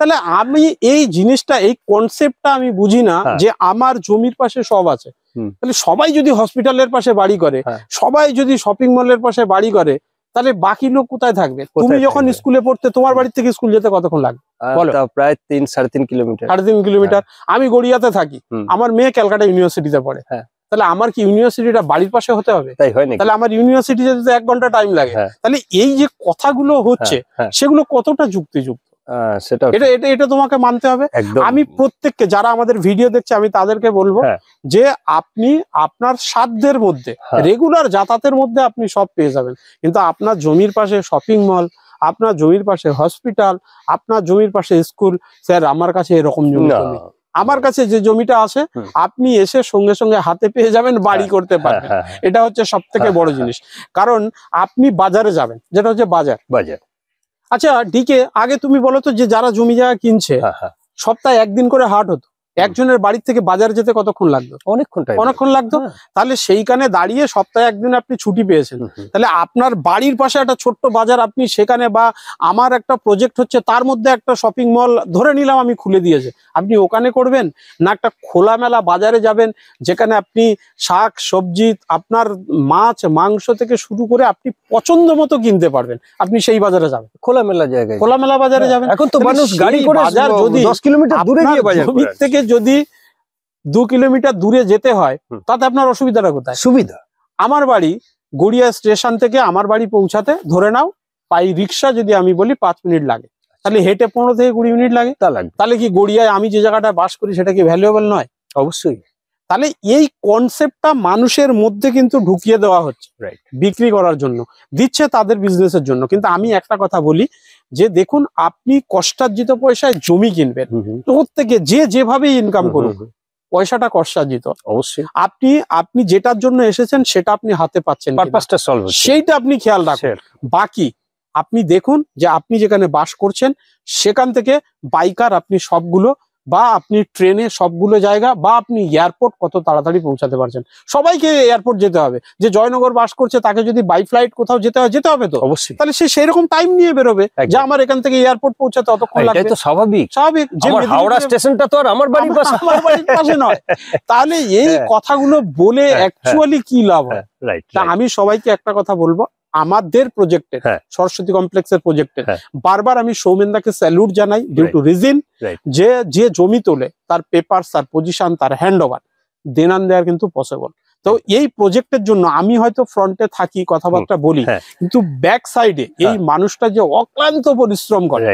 তাহলে আমি এই জিনিসটা, এই কনসেপ্টটা আমি বুঝি না, যে আমার জমির পাশে সব আছে, তাহলে সবাই যদি হসপিটালের পাশে বাড়ি করে, সবাই যদি শপিং মলের পাশে বাড়ি করে, তাহলে বাকি লোক কোথায় থাকবে? তুমি যখন স্কুলে পড়তে, তোমার বাড়ি থেকে স্কুল যেতে কতক্ষণ লাগে বলো? প্রায় 3-3.5 কিলোমিটার। 3.5 কিলোমিটার। আমি গড়িয়াতে থাকি, আমার মেয়ে ক্যালকাটা ইউনিভার্সিটিতে পড়ে, তাহলে আমার কি ইউনিভার্সিটিটা বাড়ির পাশে হতে হবে? তাহলে আমার ইউনিভার্সিটি যেতে 1 ঘন্টা টাইম লাগে। তাহলে এই যে কথাগুলো হচ্ছে, সেগুলো কতটা যুক্তিযুক্ত, এটা তোমাকে মানতে হবে। আমি প্রত্যেককে, যারা আমাদের ভিডিও দেখছে, আমি তাদেরকে বলবো যে আপনি আপনার সাধ্যের মধ্যে, রেগুলার যাতায়াতের মধ্যে আপনি সব পেয়ে যাবেন, কিন্তু আপনার জমির পাশে শপিং মল, আপনার জমির পাশে হসপিটাল, আপনার জমির পাশে স্কুল, স্যার আমার কাছে এরকম জমি, আমার কাছে যে জমিটা আছে আপনি এসে সঙ্গে সঙ্গে হাতে পেয়ে যাবেন, বাড়ি করতে পারবেন। এটা হচ্ছে সব থেকে বড় জিনিস। কারণ আপনি বাজারে যাবেন, যেটা হচ্ছে বাজার। আচ্ছা ডিকে, আগে তুমি বলো তো, যে যারা জমি জায়গা কিনছে, সপ্তাহে 1 দিন করে হাট হতো, একজনের বাড়ির থেকে বাজারে যেতে কতক্ষণ লাগতো? অনেকক্ষণ লাগতো। তাহলে সেইখানে দাঁড়িয়ে সপ্তাহে 1 দিন আপনি ছুটি পেয়েছেন, তাহলে আপনার বাড়ির পাশে একটা ছোট্ট বাজার, আপনি সেখানে, বা আমার একটা প্রজেক্ট হচ্ছে তার মধ্যে একটা শপিং মল ধরে নিলাম আমি খুলে দিয়েছে, আপনি ওখানে করবেন না একটা খোলামেলা বাজারে যাবেন, যেখানে আপনি শাক সবজি, আপনার মাছ মাংস থেকে শুরু করে আপনি পছন্দ মতো কিনতে পারবেন, আপনি সেই বাজারে যাবেন, খোলামেলা জায়গায়, খোলামেলা বাজারে যাবেন। এখন তো মানুষ গাড়ি করে বাজার, যদি 10 কিলোমিটার দূরে গিয়ে বাজার থেকে যদি 2 কিলোমিটার দূরে যেতে হয়, তাতে আপনার অসুবিধাটা কোথায়? সুবিধা। আমার বাড়ি গড়িয়া স্টেশন থেকে আমার বাড়ি পৌঁছাতে ধরে নাও পাই রিক্সা যদি আমি বলি 5 মিনিট লাগে, তাহলে হেঁটে 15 থেকে 20 মিনিট লাগে। তাহলে কি গড়িয়ায় আমি যে জায়গাটা বাস করি সেটা কি ভ্যালুয়েবল নয়? অবশ্যই। তাহলে এই কনসেপ্টটা মানুষের মধ্যে কিন্তু ঢুকিয়ে দেওয়া হচ্ছে, বিক্রি করার জন্য দিচ্ছে, তাদের বিজনেসের জন্য। কিন্তু আমি একটা কথা বলি, যে দেখুন আপনি কষ্টার্জিত পয়সায় জমি কিনবেন, প্রত্যেকে যে যেভাবে ইনকাম করুন, পয়সাটা কষ্টার্জিত। অবশ্যই। আপনি যেটার জন্য এসেছেন সেটা আপনি হাতে পাচ্ছেন, পারপাসটা সলভ হচ্ছে, সেইটা আপনি খেয়াল রাখেন। বাকি আপনি দেখুন যে আপনি যেখানে বাস করছেন সেখান থেকে বাইকার আপনি সবগুলো বা আপনি ট্রেনে সবগুলো জায়গা, বা আপনি এয়ারপোর্ট কত তাড়াতাড়ি পৌঁছাতে পারছেন। সবাইকে এয়ারপোর্ট যেতে হবে, যে জয়নগর বাস করছে তাকে যদি বাই ফ্লাইট কোথাও যেতে হবে তো অবশ্যই, তাহলে সে সেই রকম টাইম নিয়ে বেরোবে যে আমার এখান থেকে এয়ারপোর্ট পৌঁছাতে অতক্ষণ লাগবে। এটা তো স্বাভাবিক। যে হাওড়া স্টেশনটা তো আর আমার বাড়ির পাশে নয়। তাহলে এই কথাগুলো বলে অ্যাকচুয়ালি কি লাভ হয়? আমি সবাইকে একটা কথা বলবো, আমাদের প্রজেক্টে সরস্বতী কমপ্লেক্সের প্রজেক্টে বারবার আমি সৌমেনদাকে স্যালুট জানাই, ডিউ টু রিজন যে জমি তোলে তার পেপার, তার পজিশন, তার হ্যান্ড ওভার দেনান দেওয়ার কিন্তু পসিবল। তো এই প্রজেক্টের জন্য আমি হয়তো ফ্রন্টে থাকি, কথাবার্তা বলি, কিন্তু ব্যাক সাইডে এই মানুষটা যে অক্লান্ত পরিশ্রম করে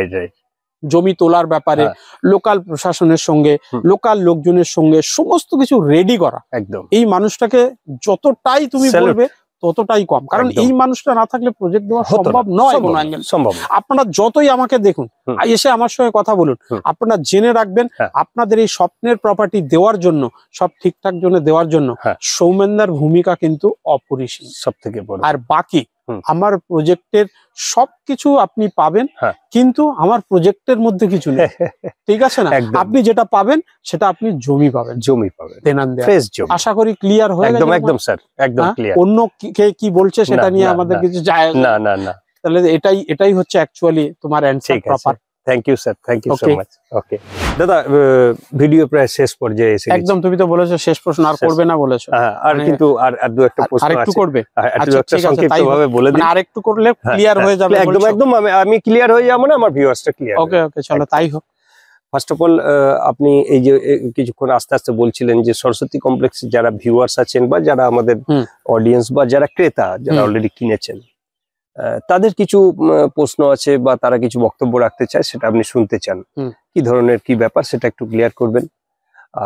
জমি তোলার ব্যাপারে, লোকাল প্রশাসনের সঙ্গে, লোকাল লোকজনের সঙ্গে সমস্ত কিছু রেডি করা, একদম এই মানুষটাকে যতটাই তুমি বলবে ততটাই কম। কারণ এই মানুষটা না থাকলে প্রজেক্ট দেওয়া সম্ভব নয়। আপনারা যতই আমাকে দেখুন, এসে আমার সঙ্গে কথা বলুন, আপনারা জেনে রাখবেন আপনাদের এই স্বপ্নের প্রপার্টি দেওয়ার জন্য, সব ঠিকঠাক জন্য দেওয়ার জন্য সৌমেনদার ভূমিকা কিন্তু অপরিসীম, সব থেকে বড়। আর বাকি আমার প্রজেক্টের সবকিছু আপনি পাবেন, কিন্তু আমার প্রজেক্টের মধ্যে কিছু নেই, ঠিক আছে না? আপনি যেটা পাবেন সেটা আপনি জমি পাবেন, দেনান দেয়া। আশা করি ক্লিয়ার হয়ে গেছে। একদম স্যার, একদম ক্লিয়ার। অন্য কে কি বলছে সেটা নিয়ে আমাদের কিছু যায় না। তাহলে এটাই হচ্ছে অ্যাকচুয়ালি তোমার answer proper. Thank you sir, thank you so much. Okay দাদা, ভিডিও প্রায় শেষ পর্যায়ে এসে একদম। তুমি তো বলেছো শেষ প্রশ্ন আর করবে না বলেছো, আর কিন্তু আর দু একটা প্রশ্ন আরেকটু করবে, আচ্ছা সংক্ষিপ্তভাবে বলে দিন। আরেকটু করলে ক্লিয়ার হয়ে যাবে। একদম আমি ক্লিয়ার হয়ে যাবো না, আমার ভিউয়ার্সটা ক্লিয়ার। ওকে চলো তাই হোক। ফার্স্ট অফ অল, আপনি এই যে কিছুক্ষণ আস্তে আস্তে বলছিলেন যে সরস্বতী কমপ্লেক্সে যারা ভিউয়ার্স আছেন বা যারা আমাদের অডিয়েন্স বা যারা ক্রেতা, যারা অলরেডি কিনেছেন, তাদের কিছু প্রশ্ন আছে বা তারা কিছু বক্তব্য রাখতে চায়, সেটা আপনি শুনতে চান, কি ধরনের কি ব্যাপার সেটা একটু ক্লিয়ার করবেন।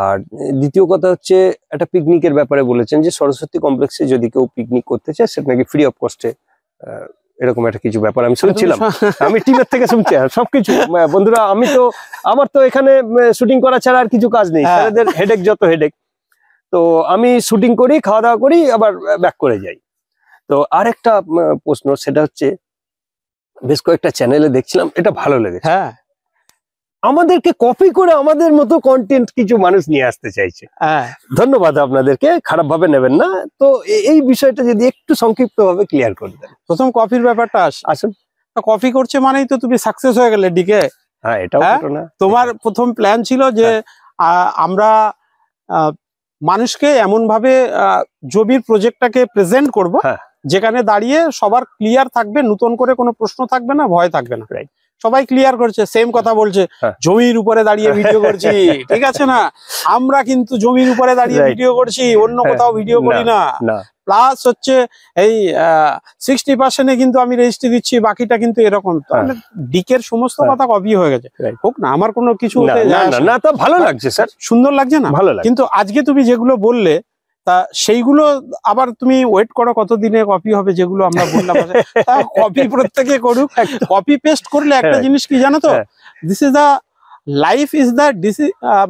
আর দ্বিতীয় কথা হচ্ছে, একটা পিকনিকের ব্যাপারে বলেছেন যে সরস্বতী কমপ্লেক্সে যদি কেউ পিকনিক করতে চায় সেটা নাকি ফ্রি অফ কস্টে, এরকম একটা কিছু ব্যাপার আমি শুনছিলাম। আমি টিমের থেকে শুনছি সবকিছু। বন্ধুরা, আমার তো এখানে শুটিং করা ছাড়া আর কিছু কাজ নেই, স্যারেদের হেডেক যত হেডেক। তো আমি শুটিং করি, খাওয়া দাওয়া করি, আবার ব্যাক করে যাই। তো আরেকটা প্রশ্ন, সেটা হচ্ছে বেশ কয়েকটা চ্যানেলে দেখছিলাম, এটা ভালো লেগেছে, আমাদেরকে কপি করে আমাদের মতো কন্টেন্ট কিছু মানুষ নিয়ে আসতে চাইছে। ধন্যবাদ আপনাদেরকে, খারাপ ভাবে নেবেন না। তো এই বিষয়টা যদি একটু সংক্ষিপ্ত ভাবে ক্লিয়ার করে দেন। প্রথম কপির ব্যাপারটা আসুন। কপি করছে মানেই তো তুমি সাকসেস হয়ে গেলে ডিকে। এটাও না, তোমার প্রথম প্ল্যান ছিল যে আমরা মানুষকে এমন ভাবে জমির প্রজেক্টটাকে প্রেজেন্ট করব যেখানে দাঁড়িয়ে সবার ক্লিয়ার থাকবে, নতুন করে কোনো প্রশ্ন থাকবে না, ভয় থাকবে না। সবাই ক্লিয়ার করছে, সেম কথা বলছে, জমির উপরে দাঁড়িয়ে ভিডিও করছি, ঠিক আছে না? আমরা কিন্তু জমির উপরে দাঁড়িয়ে ভিডিও করছি, অন্য কোথাও ভিডিও করি না। প্লাস হচ্ছে এই 60% কিন্তু আমি রেজিস্ট্রি দিচ্ছি, বাকিটা কিন্তু এরকম। তাহলে ডিকের সমস্ত কথা কপি হয়ে গেছে, হোক না, আমার কোনো কিছু না। তো ভালো লাগছে স্যার, সুন্দর লাগছে না? ভালো লাগছে। কিন্তু আজকে তুমি যেগুলো বললে তা সেইগুলো আবার তুমি ওয়েট করো কতদিনে কপি হবে, যেগুলো আমরা বললাম। কপি প্রত্যেকে করুক, কপি পেস্ট করলে একটা জিনিস কি জানো তো, this is the life is the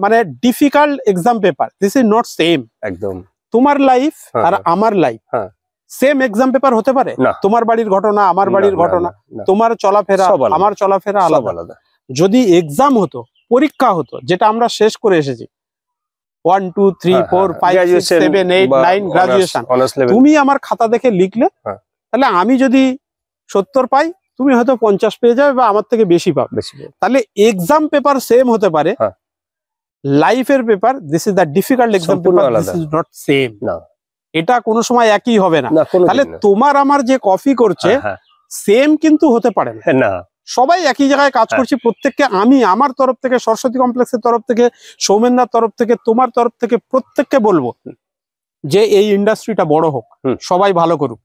মানে difficult exam paper, this is not same. একদম তোমার লাইফ আর আমার লাইফ সেম এক্সাম পেপার হতে পারে? তোমার বাড়ির ঘটনা, আমার বাড়ির ঘটনা, তোমার চলাফেরা, আমার চলাফেরা আলাদা। যদি এক্সাম হতো, পরীক্ষা হতো, যেটা আমরা শেষ করে এসেছি, 1 2 3 4 5 6 7 8 9 গ্রাজুয়েশন, তুমি আমার খাতা দেখে লিখলে, তাহলে আমি যদি 70 পাই, তুমি হয়তো 50 পেয়ে যাবে বা আমার থেকে বেশি পাবে। তাহলে এক্সাম পেপার সেম হতে পারে, লাইফের paper, this is the difficult exam paper, this is not same. এটা কোনো সময় একই হবে না। তাহলে তোমার আমার যে কপি করছে সেম কিন্তু হতে পারে না। সবাই একই জায়গায় কাজ করছি, প্রত্যেককে আমি আমার তরফ থেকে, সরস্বতী কমপ্লেক্সের তরফ থেকে, সৌমেনদার তরফ থেকে, তোমার তরফ থেকে, প্রত্যেককে বলবো যে এই ইন্ডাস্ট্রিটা বড় হোক, সবাই ভালো করুক,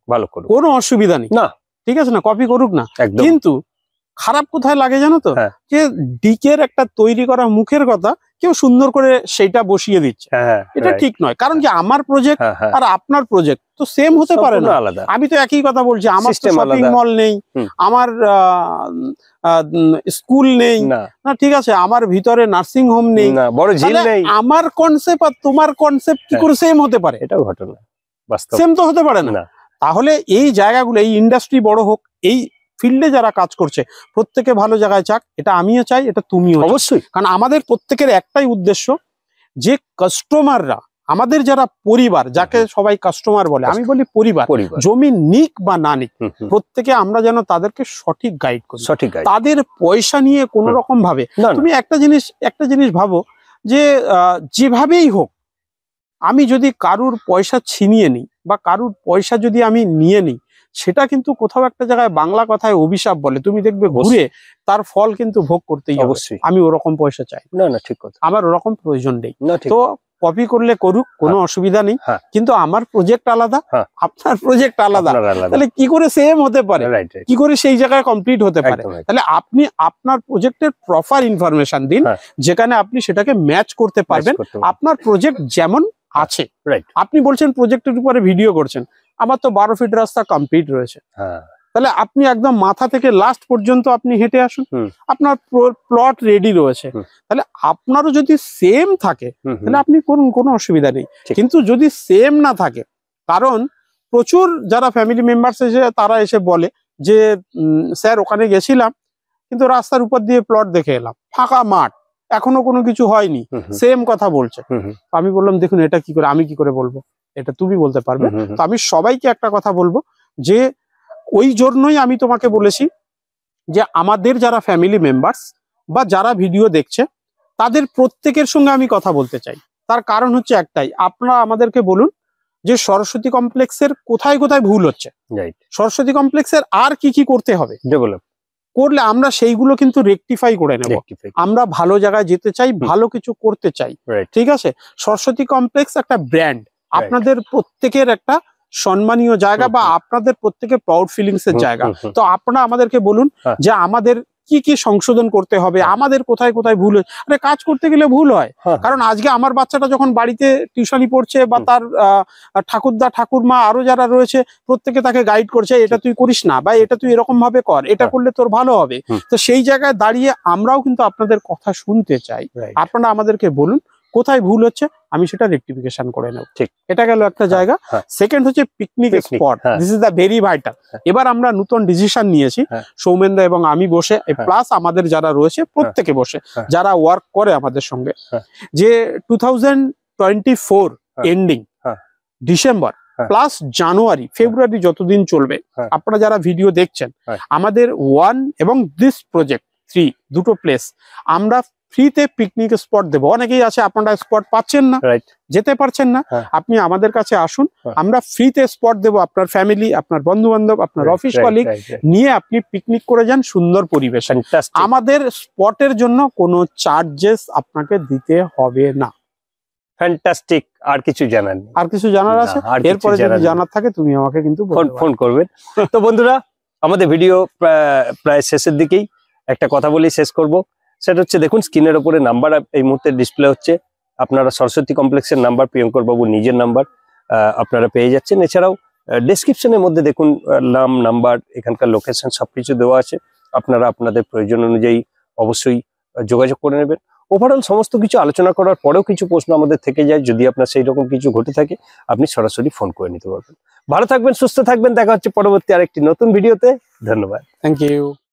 কোনো অসুবিধা নেই, ঠিক আছে না? কপি করুক না। কিন্তু খারাপ কোথায় লাগে জানো তো, যে ডিকের একটা তৈরি করা মুখের কথা কেউ সুন্দর করে সেইটা বসিয়ে দিচ্ছে, এটা ঠিক নয়। কারণ কি, আমার প্রজেক্ট আর আপনার প্রজেক্ট তো সেম হতে পারে না। আমি তো একই কথা বলছি, আমার শপিং মল নেই, আমার স্কুল নেই, না ঠিক আছে, আমার ভিতরে নার্সিং হোম নেই, আমার কনসেপ্ট আর তোমার কনসেপ্ট কি করে সেম হতে পারে? এটাও ঘটনা, সেম তো হতে পারে না। তাহলে এই জায়গাগুলো, এই ইন্ডাস্ট্রি বড় হোক, এই ফিল্ডে যারা কাজ করছে প্রত্যেকে ভালো জায়গায় যাক, এটা আমিও চাই, এটা তুমিও অবশ্যই। কারণ আমাদের প্রত্যেকের একটাই উদ্দেশ্য যে কাস্টমাররা, আমাদের যারা পরিবার, যাকে সবাই কাস্টমার বলে, আমি বলি পরিবার, জমি নিক বা না নিক, প্রত্যেকে আমরা যেন তাদেরকে সঠিক গাইড করি, তাদের পয়সা নিয়ে কোনো রকম ভাবে। তুমি একটা জিনিস ভাবো যে যেভাবেই হোক, আমি যদি কারুর পয়সা ছিনিয়ে নিই বা কারুর পয়সা যদি আমি নিয়ে নিই, সেটা কিন্তু কোথাও একটা জায়গায় বাংলা কথায় অভিশাপ বলে, তুমি দেখবে ঘুরে তার ফল কিন্তু ভোগ করতেই অবশ্যই। আমি ওরকম পয়সা চাই না, ঠিক কথা, আমার ওরকম প্রয়োজন নেই। তো কপি করলে করুক, কোনো অসুবিধা নেই, কিন্তু আমার প্রজেক্ট আলাদা, আপনার প্রজেক্ট আলাদা, তাহলে কি করে সেম হতে পারে, কি করে সেই জায়গায় কমপ্লিট হতে পারে? তাহলে আপনি আপনার প্রজেক্টের প্রপার ইনফরমেশন দিন, যেখানে আপনি সেটাকে ম্যাচ করতে পারবেন আপনার প্রজেক্ট যেমন আছে। আপনি বলছেন প্রজেক্টের উপরে ভিডিও করছেন, আমার তো 12 ফিট রাস্তা কমপ্লিট রয়েছে, তাহলে আপনি একদম মাথা থেকে লাস্ট পর্যন্ত আপনি হেঁটে আসুন, আপনার প্লট রেডি রয়েছে, তাহলে আপনারও যদি সেম থাকে তাহলে আপনি করুন, কোনো অসুবিধা নেই। কিন্তু যদি সেম না থাকে, কারণ প্রচুর যারা ফ্যামিলি মেম্বার্স এসে তারা এসে বলে যে স্যার ওখানে গেছিলাম কিন্তু রাস্তার উপর দিয়ে প্লট দেখে এলাম, ফাঁকা মাঠ, এখনো কোনো কিছু হয়নি, সেম কথা বলছে। আমি বললাম দেখুন এটা কি করে, আমি কি করে বলবো, এটা তুমি বলতে পারবে। তো আমি সবাইকে একটা কথা বলবো যে ওই জন্যই আমি তোমাকে বলেছি যে আমাদের যারা ফ্যামিলি মেম্বার্স বা যারা ভিডিও দেখছে তাদের প্রত্যেকের সঙ্গে আমি কথা বলতে চাই। তার কারণ হচ্ছে একটাই, আপনারা আমাদেরকে বলুন যে সরস্বতী কমপ্লেক্সের কোথায় কোথায় ভুল হচ্ছে, সরস্বতী কমপ্লেক্সের আর কি কি করতে হবে, ডেভেলপ করলে আমরা সেইগুলো কিন্তু রেকটিফাই করে নেব। আমরা ভালো জায়গায় যেতে চাই, ভালো কিছু করতে চাই, ঠিক আছে? সরস্বতী কমপ্লেক্স একটা ব্র্যান্ড, আপনাদের প্রত্যেকের একটা সম্মানীয় জায়গা বা আপনাদের প্রত্যেকের প্রাউড ফিলিংস এর জায়গা। তো আপনারা আমাদেরকে বলুন যে আমাদের কি কি সংশোধন করতে হবে, আমাদের কোথায় কোথায় ভুল হয়। আরে কাজ করতে গেলে ভুল হয়, কারণ আজকে আমার বাচ্চাটা যখন বাড়িতে টিউশনি পড়ছে বা তার ঠাকুরদা ঠাকুরমা আরো যারা রয়েছে প্রত্যেকে তাকে গাইড করছে, এটা তুই করিস না বা এটা তুই এরকম ভাবে কর, এটা করলে তোর ভালো হবে। তো সেই জায়গায় দাঁড়িয়ে আমরাও কিন্তু আপনাদের কথা শুনতে চাই, আপনারা আমাদেরকে বলুন কোথায় ভুল হচ্ছে, আমি সেটা রেকটিফিকেশন করে নেব। ঠিক, এটা গেল একটা জায়গা। সেকেন্ড হচ্ছে picnic spot, this is the very vital. এবার আমরা নতুন ডিসিশন নিয়েছি সৌমেনদা এবং আমি বসে, প্লাস আমাদের যারা রয়েছে প্রত্যেকে বসে, যারা ওয়ার্ক করে আমাদের সঙ্গে, যে 2024 এন্ডিং ডিসেম্বর প্লাস জানুয়ারি ফেব্রুয়ারি যতদিন চলবে, আপনারা যারা ভিডিও দেখছেন, আমাদের 1 এবং দিস প্রজেক্ট 3 দুটো প্লেস আমরা ফ্রিতে পিকনিক স্পট দেবো। অনেকেই আছে আপনারা স্পট পাচ্ছেন না, যেতে পারছেন না, আপনি আমাদের কাছে আসুন, আমরা ফ্রিতে স্পট দেবো। আপনার ফ্যামিলি, আপনার বন্ধু বান্ধব, আপনার অফিস কলিগ নিয়ে আপনি পিকনিক করে যান সুন্দর পরিবেশ। আমাদের স্পটের জন্য কোনো চার্জেস আপনাকে দিতে হবে না। ফ্যান্টাস্টিক। আর কিছু জানার নেই? আর কিছু জানার আছে? এরপরে যদি জানার থাকে তুমি আমাকে কিন্তু ফোন করবেন। তো বন্ধুরা, আমাদের ভিডিও প্রায় শেষের দিকেই, একটা কথা বলেই শেষ করব। সেটা হচ্ছে দেখুন স্ক্রিনের উপরে নাম্বার এই মুহূর্তে ডিসপ্লে হচ্ছে, আপনারা সরস্বতী কমপ্লেক্সের নাম্বার, প্রিয়ঙ্কর বাবু নিজের নাম্বার আপনারা পেয়ে যাচ্ছেন। এছাড়াও ডেসক্রিপশনের মধ্যে দেখুন নাম্বার, এখানকার লোকেশন সবকিছু দেওয়া আছে, আপনারা আপনাদের প্রয়োজন অনুযায়ী অবশ্যই যোগাযোগ করে নেবেন। ওভারঅল সমস্ত কিছু আলোচনা করার পরেও কিছু প্রশ্ন আমাদের থেকে যায়, যদি আপনার সেই রকম কিছু ঘটে থাকে আপনি সরাসরি ফোন করে নিতে পারবেন। ভালো থাকবেন, সুস্থ থাকবেন, দেখা হচ্ছে পরবর্তী আরেকটি নতুন ভিডিওতে। ধন্যবাদ, থ্যাংক ইউ।